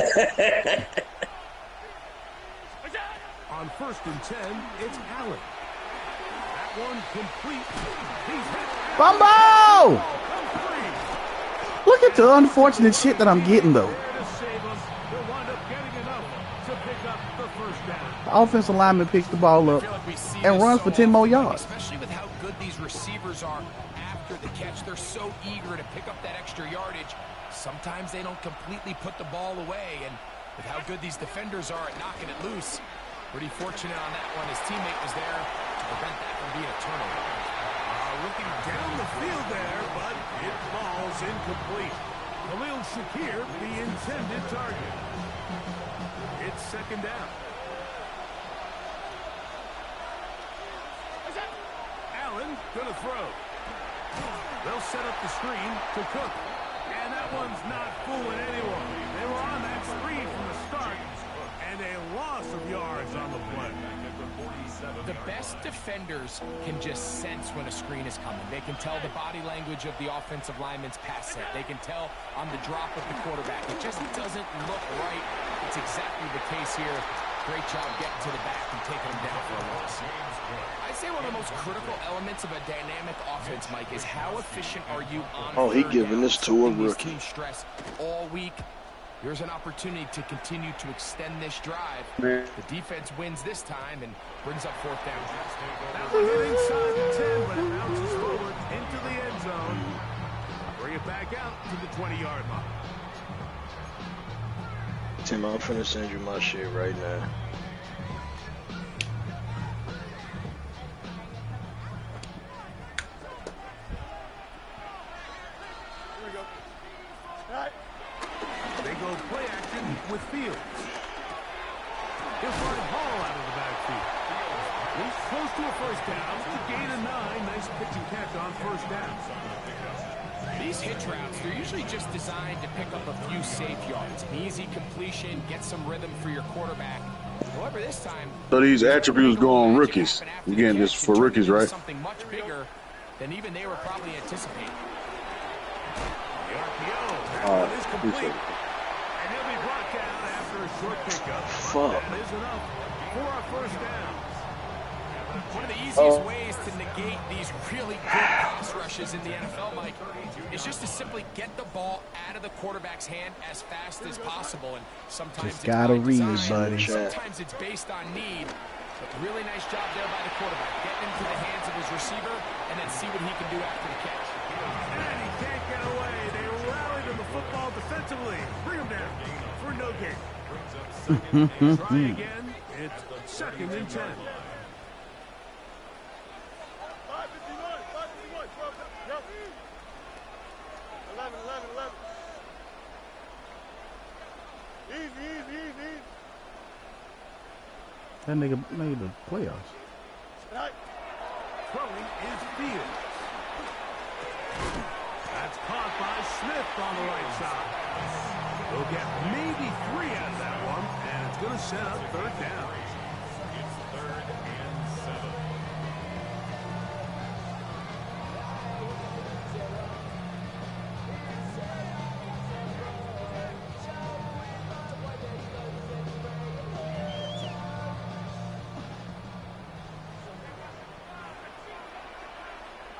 Speaker 2: 1st and 10, it's Allen. That one complete. He's hit.
Speaker 5: Bumbo! Look at the unfortunate shit that I'm getting, though. The offensive lineman picks the ball up and runs for 10 more yards.
Speaker 6: Especially with how good these receivers are after the catch. They're so eager to pick up that extra yardage. Sometimes they don't completely put the ball away. And with how good these defenders are at knocking it loose, pretty fortunate on that one. His teammate was there to prevent that from being a turnover.
Speaker 2: Looking down the field there, but it falls incomplete. Khalil Shakir, the intended target. It's 2nd down. Allen gonna throw. They'll set up the screen to Cook. And that one's not fooling anyone. They were on that screen from the start, and a loss of yards on the play.
Speaker 6: The best defenders can just sense when a screen is coming. They can tell the body language of the offensive lineman's pass set. They can tell on the drop of the quarterback. It just doesn't look right. It's exactly the case here. Great job getting to the back and taking him down for a loss. I'd say one of the most critical elements of a dynamic offense, Mike, is how efficient are you on
Speaker 7: Oh, he giving this to a rookie.
Speaker 6: Stress all week. Here's an opportunity to continue to extend this drive.
Speaker 8: Man.
Speaker 6: The defense wins this time and brings up 4th down.
Speaker 2: That one hit inside the 10, but it bounces forward into the end zone. Bring it back out to the 20-yard line.
Speaker 7: Tim, I'm finna send you my shit right now.
Speaker 3: Here we go. All right.
Speaker 2: They go play action with Fields. He'll find Hall out of the backfield. He's close to a 1st down. To gain a 9. Nice pitch and catch on 1st down.
Speaker 6: These hitch routes, they're usually just designed to pick up a few safe yards. An easy completion, get some rhythm for your quarterback. However, this time...
Speaker 8: So these attributes go on rookies. Again, this is for rookies, right?
Speaker 6: Something much bigger than even they were probably anticipating.
Speaker 2: The RPO. That one is complete. And he'll be brought down after a short pickup.
Speaker 7: Fuck.
Speaker 2: That is enough for a 1st down.
Speaker 6: One of the easiest ways to negate these really good pass rushes in the NFL, Mike, is just to simply get the ball out of the quarterback's hand as fast as possible. And sometimes
Speaker 5: Just
Speaker 6: it's
Speaker 5: gotta
Speaker 6: by
Speaker 5: read,
Speaker 6: design,
Speaker 5: buddy.
Speaker 6: sometimes it's based on need. But really nice job there by the quarterback. Getting into the hands of his receiver and then see what he can do after the catch.
Speaker 2: And he can't get away. They rallied on the football defensively. Bring him down for no gain. Try again. It's 2nd and 10.
Speaker 3: 551, 12, yep. 11. Easy.
Speaker 5: That nigga made the playoffs.
Speaker 3: Right.
Speaker 2: Throwing is Fields. That's caught by Smith on the right side. They'll get maybe 3 out of that one, and it's going to set up 3rd down.
Speaker 4: It's 3rd and 7.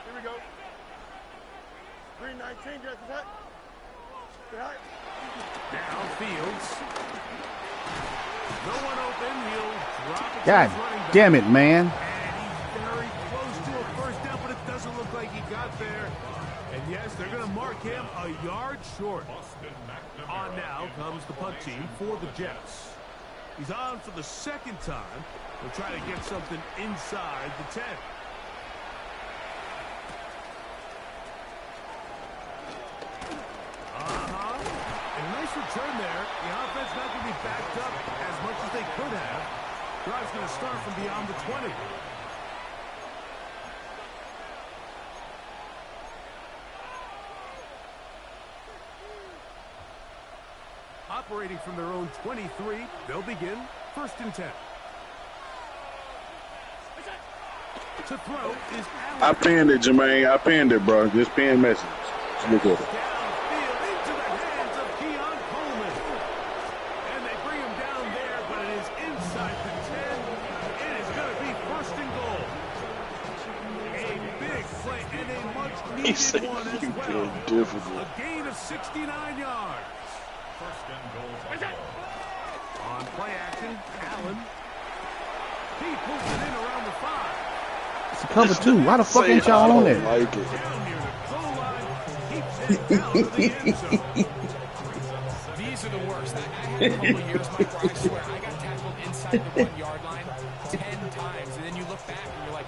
Speaker 3: Here we go. 319, just that. Right.
Speaker 2: Now Fields. No one open. He'll drop it.
Speaker 5: God damn it, man.
Speaker 2: And he's very close to a 1st down, but it doesn't look like he got there. And yes, they're going to mark him a yard short. On now comes the punt team for the Jets. He's on for the 2nd time. They'll try to get something inside the 10. And a nice return there. The offense not going to be backed up as much as they could have. Drive's going to start from beyond the 20. Operating from their own 23, they'll begin 1st and 10. To throw is Allen.
Speaker 8: I pinned it, Jermaine. I pinned it, bro. Just pin message. Just look at it.
Speaker 2: Downfield into the hands of Keon Coleman. He
Speaker 8: said
Speaker 2: one as
Speaker 8: you
Speaker 2: well.
Speaker 8: being difficult.
Speaker 2: A gain of 69 yards.
Speaker 4: First and goal to go.
Speaker 2: On play action, Allen. He pulls it in around the 5.
Speaker 5: It's a cover 2. Why the fuck ain't y'all on there?
Speaker 8: Like it.
Speaker 2: Down near the goal line. Keeps it down to the end zone.
Speaker 6: These are the worst. I had a couple of years, Mike, where I swear I got tackled inside the 1 yard line 10 times, and then you look back and you're like,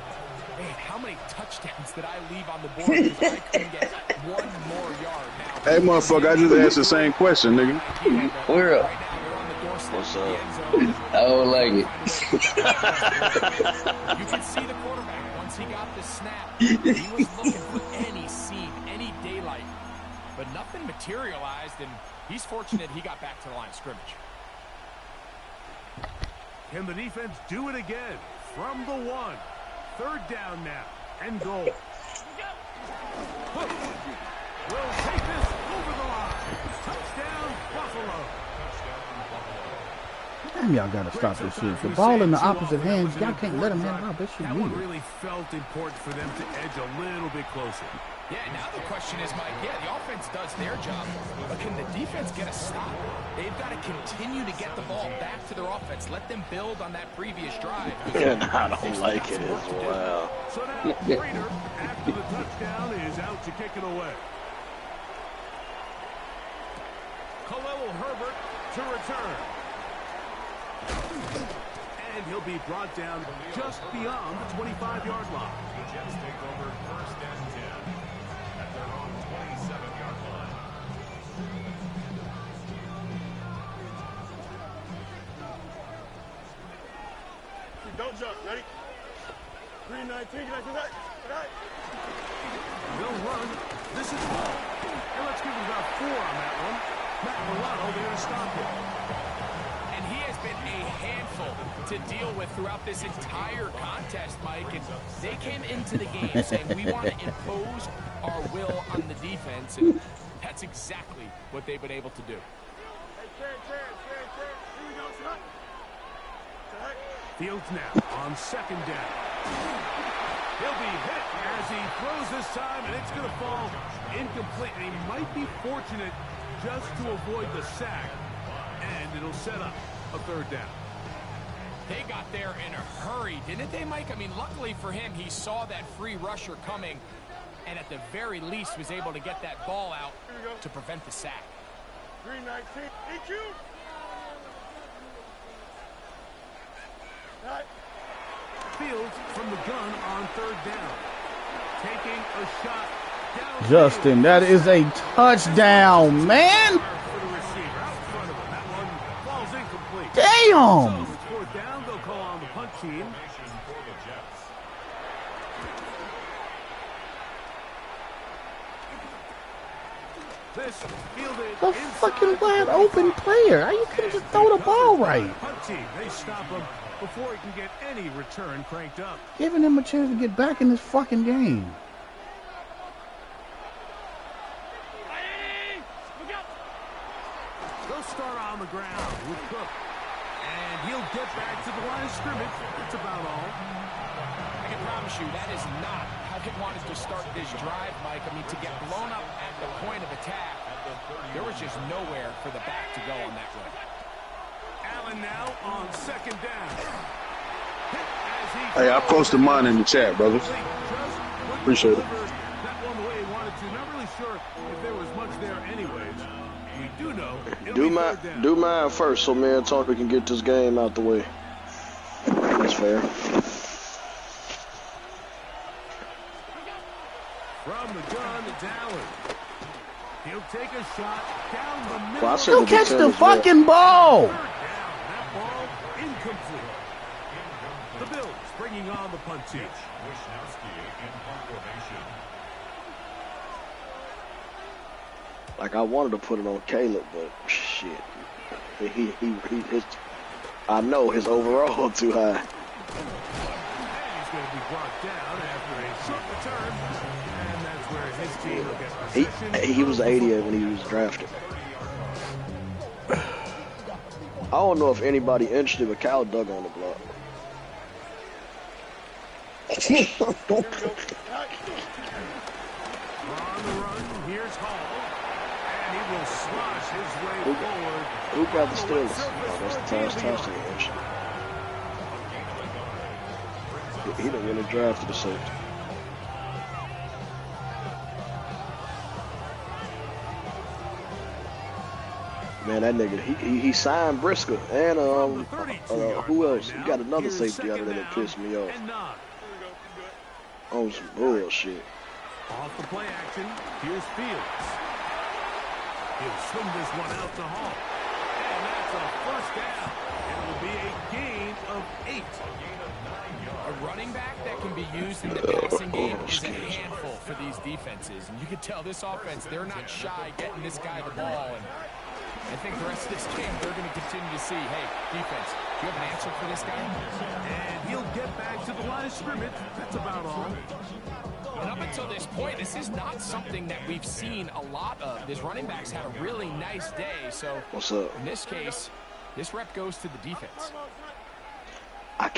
Speaker 6: man, how many touchdowns did I leave on the board because I couldn't get one more yard? Now,
Speaker 8: Hey, motherfucker, I just asked the same question, nigga.
Speaker 5: Where up?
Speaker 6: right now you're on the doorstep
Speaker 7: What's
Speaker 6: of the
Speaker 7: up?
Speaker 6: end zone.
Speaker 5: I don't like it.
Speaker 6: You can see the quarterback once he got the snap. He was looking for any seam, any daylight, but nothing materialized, and he's fortunate he got back to the line of scrimmage.
Speaker 2: Can the defense do it again? From the 1. Third down now. And goal. Hook will take this over the line. Touchdown, Buffalo.
Speaker 5: Damn, y'all gotta stop this shit. The ball in the opposite hands, y'all can't let them hand it off. That shit
Speaker 2: That one
Speaker 5: weird.
Speaker 2: really felt important for them to edge a little bit closer.
Speaker 6: Yeah, now the question is, Mike, yeah, the offense does their job, but can the defense get a stop? They've got to continue to get the ball back to their offense. Let them build on that previous drive.
Speaker 7: And I don't like it as well.
Speaker 2: So now Prater, after the touchdown, is out to kick it away. Khalil Herbert to return. And he'll be brought down just beyond the 25-yard line.
Speaker 4: The Jets take over first and 10 at their own 27-yard line.
Speaker 3: Don't jump. Ready? 319. Good night.
Speaker 2: They'll run. This is ball. And let's give it about 4 on that one. Matt Milano there to stop it.
Speaker 6: And he has been a handful to deal with throughout this entire contest, Mike. And they came into the game saying, we want to impose our will on the defense. And that's exactly what they've been able to do.
Speaker 3: Hey, Here we go, son.
Speaker 2: Fields now on second down. He'll be hit as he throws this time, and it's going to fall incomplete. And he might be fortunate just to avoid the sack, and it'll set up a third down.
Speaker 6: They got there in a hurry, didn't they, Mike? I mean, luckily for him, he saw that free rusher coming, and at the very least was able to get that ball out to prevent the sack.
Speaker 3: 319. EQ. Right.
Speaker 2: Fields from the gun on third down. Taking a shot down.
Speaker 5: Justin, that is a touchdown, man.
Speaker 2: For the receiver out in front of him. That one falls incomplete.
Speaker 5: Damn.
Speaker 2: So it's fourth down. They'll call on the punt team.
Speaker 4: For the Jets.
Speaker 2: This fielded
Speaker 5: The
Speaker 2: inside
Speaker 5: fucking wide open player. How you couldn't just throw the ball right?
Speaker 2: Punt team. They stop him before he can get any return cranked up.
Speaker 5: Giving him a chance to get back in this fucking game.
Speaker 2: They'll start on the ground with Cook. And he'll get back to the line of scrimmage. That's about all.
Speaker 6: I can promise you that is not how they wanted to start this drive, Mike. I mean, to get blown up at the point of attack, there was just nowhere for the back to go on that run.
Speaker 2: Allen now on second down.
Speaker 8: Hey, I posted mine in the chat, brothers. Appreciate it.
Speaker 2: That one the way he wanted to. Not really sure if there was much there anyways. We do know it'll be third down.
Speaker 7: Do mine first so me and Tony can get this game out the way. That's fair.
Speaker 2: From the gun, it's Allen. He'll take a shot down the middle.
Speaker 7: Well, I said
Speaker 5: You
Speaker 7: the
Speaker 5: catch the
Speaker 7: defense well.
Speaker 5: fucking ball.
Speaker 2: Third down. That ball incomplete. The Bills bringing on the punt team.
Speaker 4: Wisnowski in punt formation.
Speaker 7: Like I wanted to put it on Caleb, but shit, I know his overall too high.
Speaker 2: And he's going to be brought down after a short return. And that's where his team will get possession.
Speaker 7: He was 80 when he was drafted. I don't know if anybody interested, but Cal dug on the block.
Speaker 2: On the run, here's Hall. And he will slosh his way forward.
Speaker 7: Who got the Steelers? Oh, that's the Taz Thompson. He didn't win the draft to the safety. Man, that nigga, he signed Brisker and who else? He got another safety out of there that pissed me off. Oh, some bullshit.
Speaker 2: Off the play action, here's Fields. He'll swing this one out to Hall. And that's a first down. It will be a gain of 8.
Speaker 6: A running back that can be used in the passing game is a handful for these defenses. And you can tell this offense, they're not shy getting this guy the ball. And I think the rest of this game, they're going to continue to see, hey, defense, do you have an answer for this guy?
Speaker 2: And he'll get back to the line of scrimmage. That's about all.
Speaker 6: And up until this point, this is not something that we've seen a lot of. This running back's had a really nice day. So
Speaker 7: what's up?
Speaker 6: In this case, this rep goes to the defense.
Speaker 7: I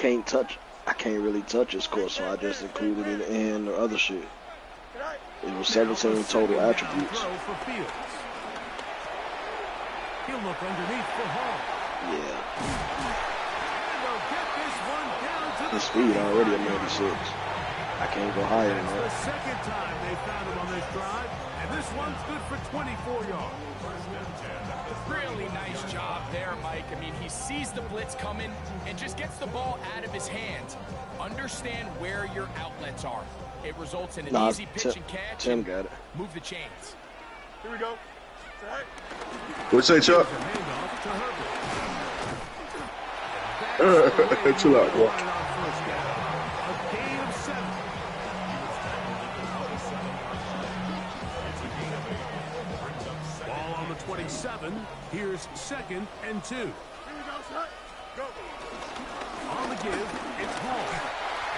Speaker 7: can't really touch his course, so I just included it in the other shit. It was 17 total attributes.
Speaker 2: He'll look underneath for Hall.
Speaker 7: Yeah.
Speaker 2: The
Speaker 7: his speed already at 96. I can't go higher than that.
Speaker 2: The second time they found him on this drive, and this one's good for 24 yards.
Speaker 6: Really nice job there, Mike. I mean, he sees the blitz coming and just gets the ball out of his hands. Understand where your outlets are. It results in an easy pitch and catch.
Speaker 7: Tim got it.
Speaker 6: Move the chains.
Speaker 3: Here we go.
Speaker 8: What's that, Chuck? Chill out, bro.
Speaker 2: Ball on the 27. Here's 2nd and 2.
Speaker 3: Here we go, son. Go.
Speaker 2: On the give, it's Hall.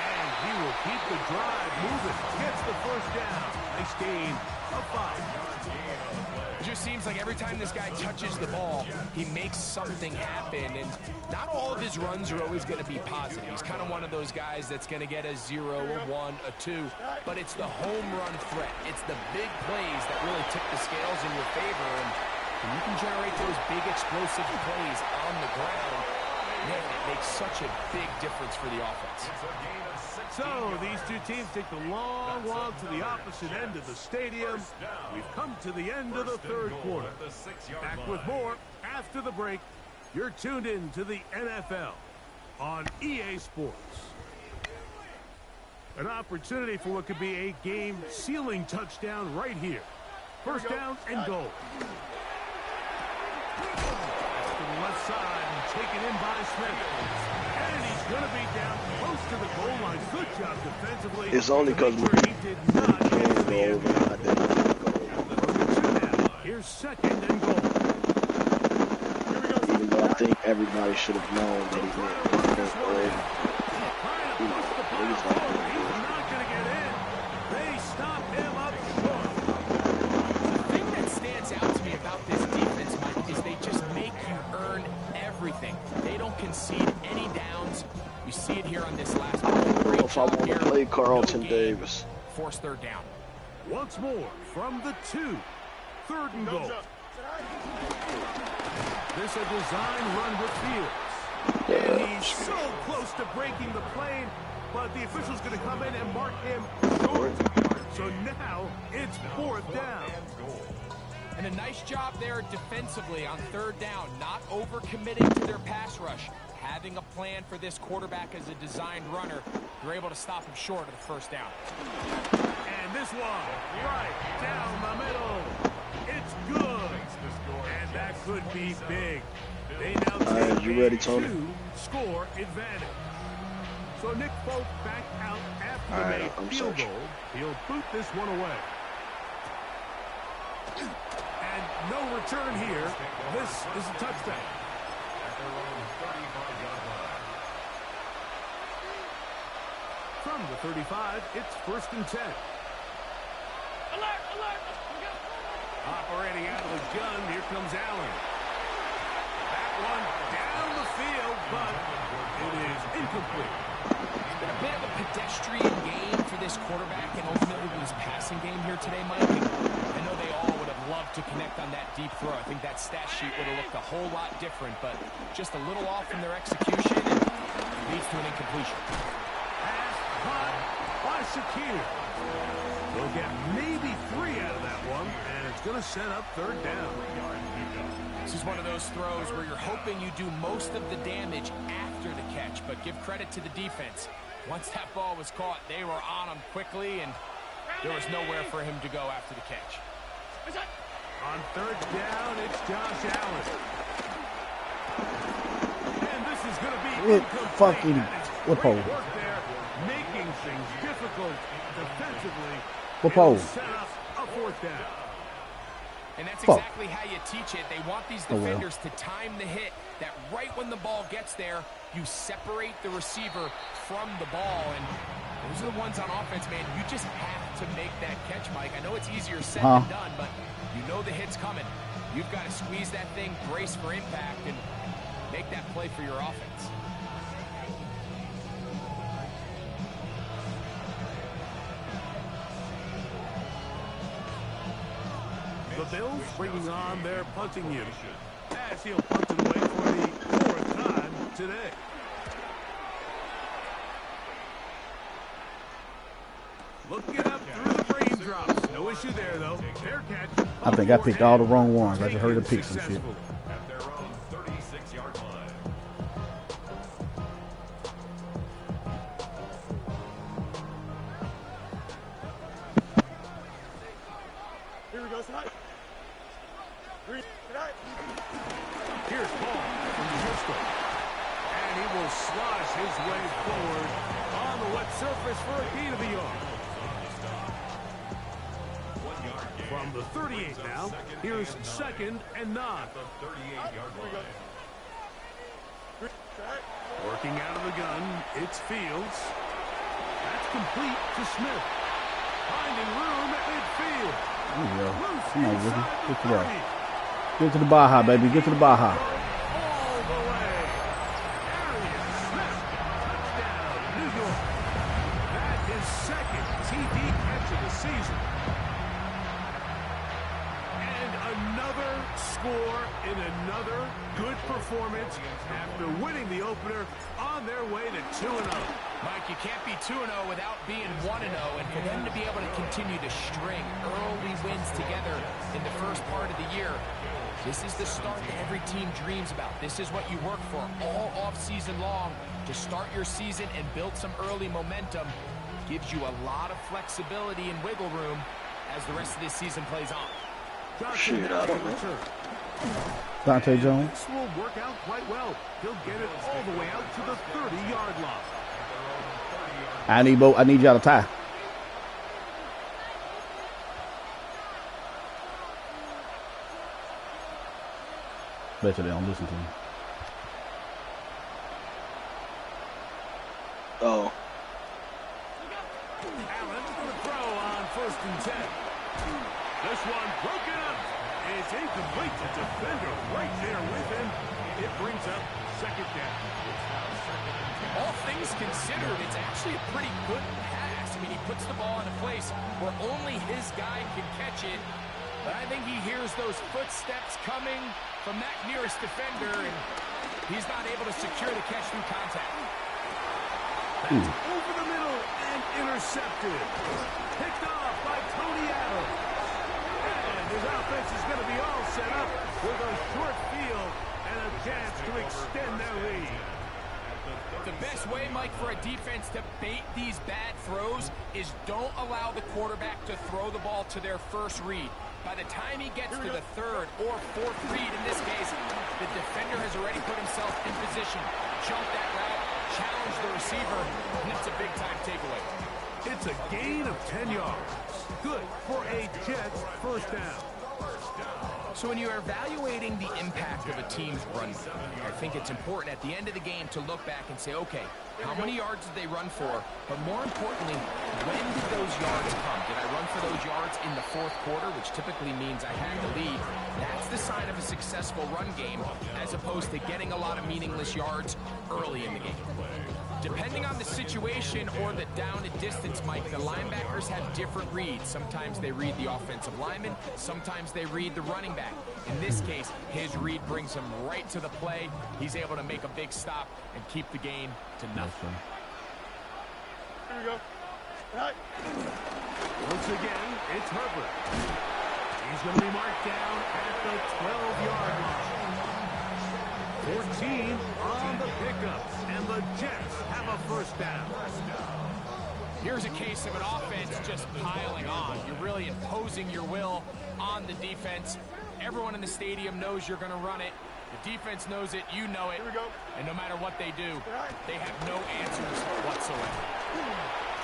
Speaker 2: And he will keep the drive moving. Gets the first down. Nice gain of 5.
Speaker 6: It just seems like every time this guy touches the ball, he makes something happen. And not all of his runs are always going to be positive. He's kind of one of those guys that's going to get a 0, a 1, a 2. But it's the home run threat. It's the big plays that really tip the scales in your favor. And when you can generate those big explosive plays on the ground, man, it makes such a big difference for the offense.
Speaker 2: So these two teams take the long walk to the opposite end of the stadium. We've come to the end of the third quarter. Back with more after the break. You're tuned in to the NFL on EA Sports. An opportunity for what could be a game-sealing touchdown right here. First down and goal. To the left side and taken in by Smith. And he's going to be down close to the goal line. Good job defensively.
Speaker 7: It's only because we
Speaker 2: did not
Speaker 7: can't go over. I didn't go over.
Speaker 2: Here's 2nd and goal.
Speaker 7: Even though I think everybody should have known that he went over.
Speaker 2: He's not going to get in. They stop him up short.
Speaker 6: The thing that stands out to me about this defense, Mike, is they just make you earn everything. They don't concede any downs. You see it here on this last one.
Speaker 7: If I want to play Carlton Davis.
Speaker 6: Force 3rd down.
Speaker 2: Once more from the 2. 3rd and goal. This a design run with Fields. And he's so close to breaking the plane, but the official's going to come in and mark him short. So now it's 4th down.
Speaker 6: And a nice job there defensively on 3rd down, not overcommitting to their pass rush. Having a plan for this quarterback as a designed runner, they're able to stop him short of the 1st down.
Speaker 2: And this one, right down the middle. It's good. And that could be big. They now take
Speaker 7: you ready, Tony?
Speaker 2: 2-score advantage. So Nick Folk back out after the made field goal. He'll boot this one away. And no return here. This is a touchdown. From the 35, it's 1st and 10.
Speaker 3: Alert, alert.
Speaker 2: Operating out of the gun, here comes Allen. That one down the field, but it is incomplete.
Speaker 6: been a bit of a pedestrian game for this quarterback and ultimately his passing game here today, Mike. And I know they all would have loved to connect on that deep throw. I think that stat sheet would have looked a whole lot different, but just a little off in their execution and leads to an incompletion.
Speaker 2: Pass caught by Shakir. They'll get maybe 3 out of that one, and it's going to set up third down.
Speaker 6: This is one of those throws where you're hoping you do most of the damage after the catch, but give credit to the defense. Once that ball was caught, they were on him quickly, and there was nowhere for him to go after the catch.
Speaker 2: On third down, it's Josh Allen. And this is going to be
Speaker 5: fucking what pole?
Speaker 2: Work there, making things difficult defensively.
Speaker 5: What
Speaker 2: set up a fourth down.
Speaker 6: And that's exactly how you teach it. They want these defenders to time the hit, that right when the ball gets there, you separate the receiver from the ball. And those are the ones on offense, man. You just have to make that catch, Mike. I know it's easier said than done, but you know the hit's coming. You've got to squeeze that thing, brace for impact, and make that play for your offense.
Speaker 2: The Bills bringing on their punting unit as he'll punt it away for the 4th time today. Looking up through the raindrops. No issue there, though. Fair catch.
Speaker 5: I think I picked all the wrong ones. I just heard the picks and shit.
Speaker 4: At their own 36-yard line.
Speaker 3: Here we go, tonight.
Speaker 2: Here's Paul from the pistol. And he will slosh his way forward on the wet surface for a gain of the yard. From the 38 now, here's 2nd and 9.
Speaker 4: The 38-yard line.
Speaker 2: Working out of the gun, it's Fields. That's complete to Smith. Finding room at midfield.
Speaker 5: There you go. Come on, Ricky. Get to that. Get to the Baja, baby. Get to the Baja.
Speaker 2: All the way. Arian Smith. Touchdown, New York. That is 2nd TD catch of the season. And another score in another good performance after winning the opener on their way to 2-0.
Speaker 6: Mike, you can't be 2-0 without being 1-0, and for them to be able to continue to string early wins together in the first part of the year, this is the start that every team dreams about. This is what you work for all offseason long to start your season and build some early momentum. Gives you a lot of flexibility and wiggle room as the rest of this season plays on.
Speaker 7: Shit, I don't know.
Speaker 5: Dante Jones.
Speaker 2: This will work out quite well. He'll get it all the way out to the 30-yard line.
Speaker 5: I need y'all to tie. Bet you they don't listen to me.
Speaker 7: Oh.
Speaker 2: Allen for the throw on 1st and 10. This one broken up. It's incomplete. The defender right there with him. It brings up 2nd down.
Speaker 6: All things considered, it's actually a pretty good pass. I mean, he puts the ball in a place where only his guy can catch it. But I think he hears those footsteps coming from that nearest defender, and he's not able to secure the catch through contact.
Speaker 2: That's over the middle and intercepted. Picked off by Tony Adams. And his offense is going to be all set up with a short field and a chance to extend their lead.
Speaker 6: The best way, Mike, for a defense to bait these bad throws is don't allow the quarterback to throw the ball to their first read. By the time he gets to the 3rd or 4th read, in this case, the defender has already put himself in position, jumped that route, challenged the receiver, and it's a big-time takeaway.
Speaker 2: It's a gain of 10 yards. Good for a Jets 1st down.
Speaker 6: So when you're evaluating the impact of a team's run, I think it's important at the end of the game to look back and say, okay, how many yards did they run for? But more importantly, when did those yards come? Did I run for those yards in the 4th quarter, which typically means I had the lead? That's the sign of a successful run game, as opposed to getting a lot of meaningless yards early in the game. Depending on the situation or the down and distance, Mike, the linebackers have different reads. Sometimes they read the offensive lineman, sometimes they read the running back. In this case, his read brings him right to the play. He's able to make a big stop and keep the gain to nothing.
Speaker 3: Here we go. Right.
Speaker 2: Once again, it's Herbert. He's going to be marked down at the 12-yard line. 14 on the pickup, and the Jets have a first down.
Speaker 6: Here's a case of an offense just piling on. You're really imposing your will on the defense. Everyone in the stadium knows you're going to run it. The defense knows it, you know it.
Speaker 3: Here we go.
Speaker 6: And no matter what they do, they have no answers whatsoever.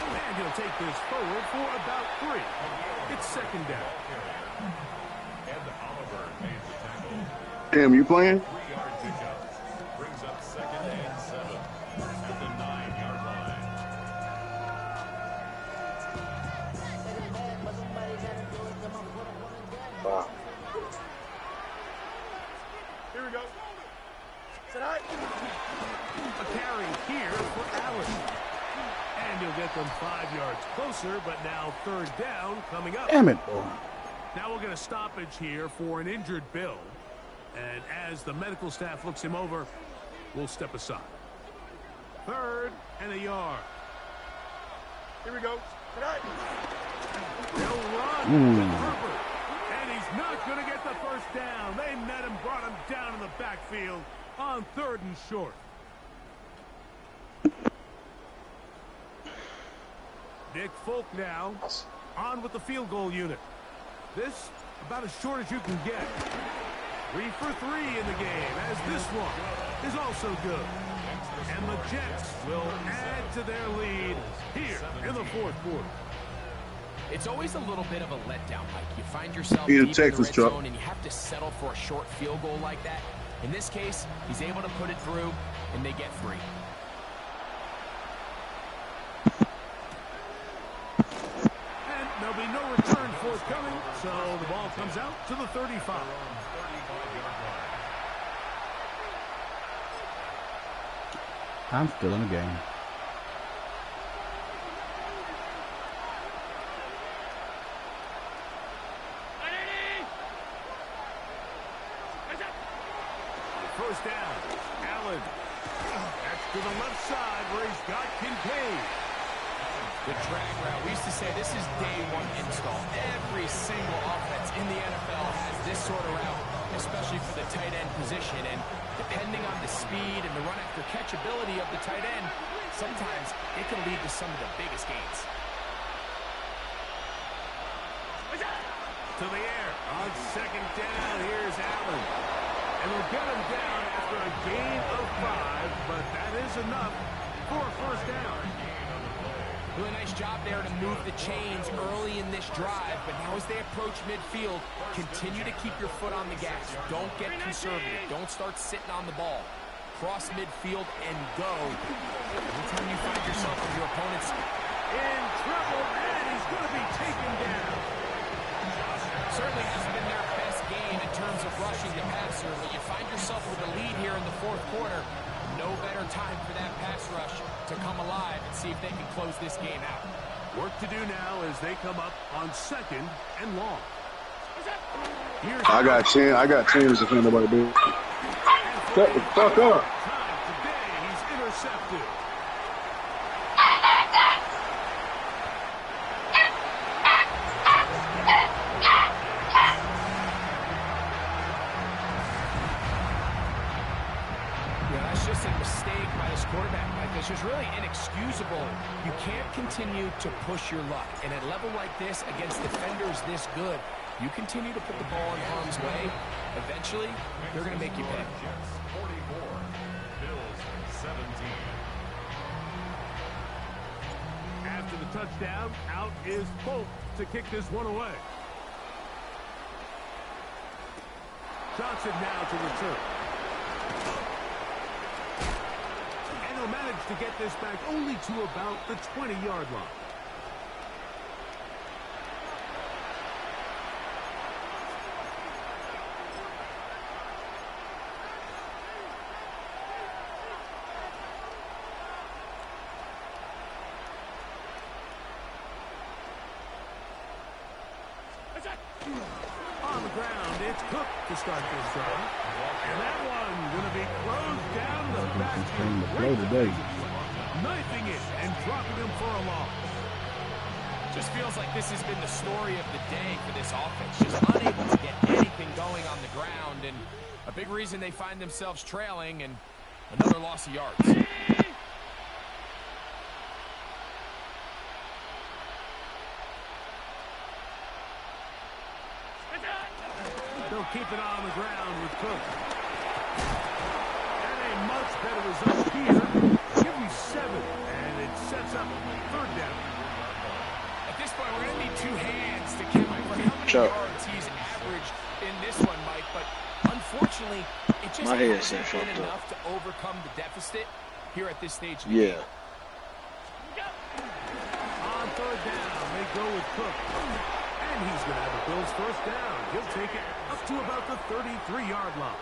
Speaker 2: And he'll take this forward for about 3. It's second down.
Speaker 4: And Oliver made the tackle.
Speaker 8: Damn, you playing?
Speaker 4: 3-yard pickup. Brings up 2nd and 7 at the 9-yard line.
Speaker 7: Wow.
Speaker 3: Here we go. Tonight.
Speaker 2: A carry here for Allen. And he'll get them 5 yards closer, but now third down coming up.
Speaker 5: Damn it, boy.
Speaker 2: Now we'll get a stoppage here for an injured Bill. And as the medical staff looks him over, we'll step aside. 3rd and a yard.
Speaker 3: Here we go. Tonight.
Speaker 2: They'll run with Herbert. And he's not going to get the first down. They met him, brought him down in the backfield on 3rd and short. Nick Folk now on with the field goal unit. This about as short as you can get. 3 for 3 in the game, as this one is also good. And the Jets will add to their lead here in the 4th quarter.
Speaker 6: It's always a little bit of a letdown, Mike. You find yourself
Speaker 8: He in
Speaker 6: deep in the
Speaker 8: Texas,
Speaker 6: red
Speaker 8: Chuck.
Speaker 6: zone and you have to settle for a short field goal like that. In this case, he's able to put it through, and they get 3.
Speaker 2: And there'll be no return forthcoming, so the ball comes out to the 35.
Speaker 5: I'm still in the game.
Speaker 2: First down, Allen. That's to the left side where he's got Kincaid.
Speaker 6: The drag route. We used to say this is day 1 install. Every single offense in the NFL has this sort of route, especially for the tight end position. And depending on the speed and the run after catch ability of the tight end, sometimes it can lead to some of the biggest gains.
Speaker 2: To the air on second down. Here's Allen. And they'll get him down after a gain of 5, but that is enough for a first down.
Speaker 6: Really nice job there to move the chains early in this drive, but now as they approach midfield, continue to keep your foot on the gas. Don't get conservative. Don't start sitting on the ball. Cross midfield and go. Anytime you find yourself with your opponents
Speaker 2: In trouble, and he's going to be taken down.
Speaker 6: certainly hasn't been their best game in terms of rushing the passer, but you find yourself with a lead here in the 4th quarter. No better time for that pass rush to come alive and see if they can close this game out.
Speaker 2: Work to do now as they come up on 2nd and long. Here's
Speaker 8: I got 10. I got 10 if nobody do. Shut the fuck up.
Speaker 2: time today. He's intercepted.
Speaker 6: That's just a mistake by this quarterback, Mike. It's just really inexcusable. You can't continue to push your luck. And at a level like this, against defenders this good, you continue to put the ball in harm's way, eventually, they're going to make you pay.
Speaker 4: Jets 44, Bills 17.
Speaker 2: After the touchdown, out is Folk to kick this one away. Johnson now to return. And he'll manage to get this back only to about the 20-yard line. It's Cook to start this drive. And that one going to be closed down the basket. Knifing it and dropping him for a loss.
Speaker 6: Just feels like this has been the story of the day for this offense. Just unable to get anything going on the ground, and a big reason they find themselves trailing, and another loss of yards.
Speaker 2: They'll keep it on the ground with Cook. And a much better result here. Give me 7, and it sets up 3rd down.
Speaker 6: At this point, we're going to need 2 hands to count for how many yards he's averaged in this one, Mike. But unfortunately, it just hasn't been enough to overcome the deficit here at this stage of the game.
Speaker 2: On 3rd down, they go with Cook. And he's going to have the Bills' 1st down. He'll take it up to about the 33-yard line.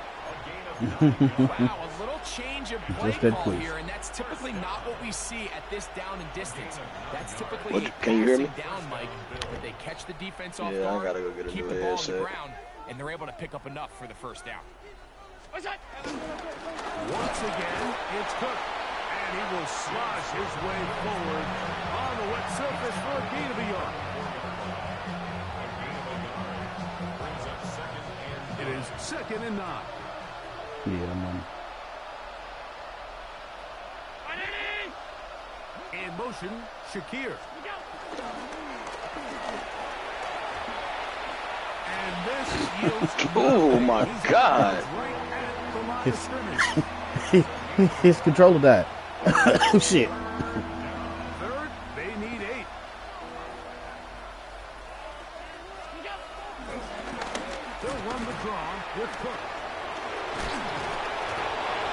Speaker 6: Wow, a little change of play call here, and that's typically not what we see at this down and distance. That's typically passing down, Mike, but they catch the defense off guard, keep the ball on the ground, and they're able to pick up enough for the 1st down.
Speaker 2: Once again, it's Cook, and he will slosh his way forward on the wet surface for a gain of a yard. It is 2nd and 9.
Speaker 5: Yeah, man.
Speaker 2: In motion, Shakir. And this yields
Speaker 7: oh my God.
Speaker 5: His controller died. Oh shit.
Speaker 2: 3rd, they need 8. They'll run the draw with Cook.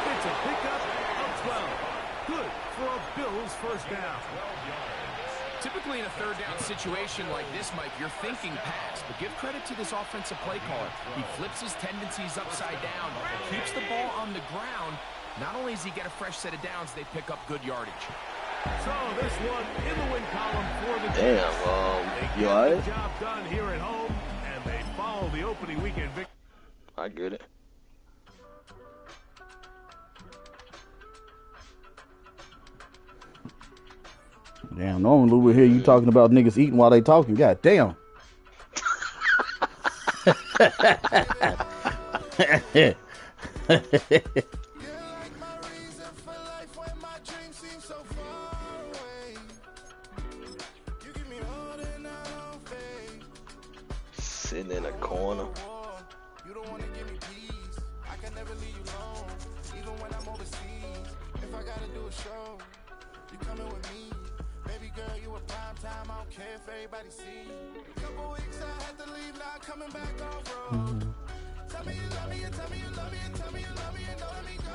Speaker 2: It's a pickup of 12. Good for a Bills 1st down.
Speaker 6: Typically in a 3rd down situation like this, Mike, you're thinking pass, but give credit to this offensive play caller. He flips his tendencies upside down, keeps the ball on the ground. Not only does he get a fresh set of downs, they pick up good yardage.
Speaker 2: So this one in the win column for the
Speaker 7: Damn, you all right?
Speaker 2: job done here at home, and they follow the opening weekend victory.
Speaker 7: I get it.
Speaker 5: Damn, normally we hear you talking about niggas eating while they talking. God damn.
Speaker 7: Sitting in a corner.
Speaker 1: You don't want to give me peace. I can never leave you alone. Even when I'm overseas. If I gotta do a show, you coming with me. Baby girl, you a prime time. I don't care if everybody see. Couple weeks I had to leave, now coming back off road. Tell me you love me, and tell me you love me, and tell me you love me, and don't let me go.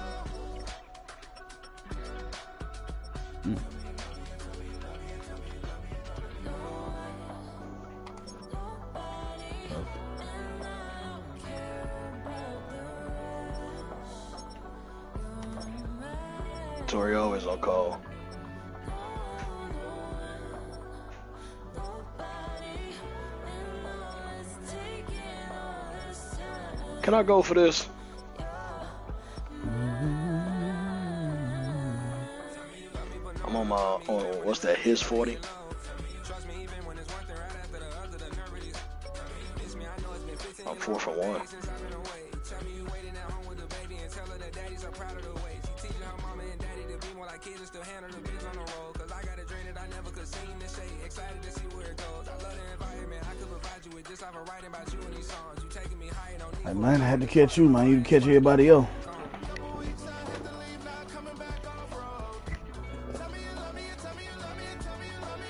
Speaker 7: Tori always on call. Can I go for this? I'm on my, what's that, his 40? I'm 4 for 1.
Speaker 5: Hey, man, I had to catch you, man. You can catch everybody else.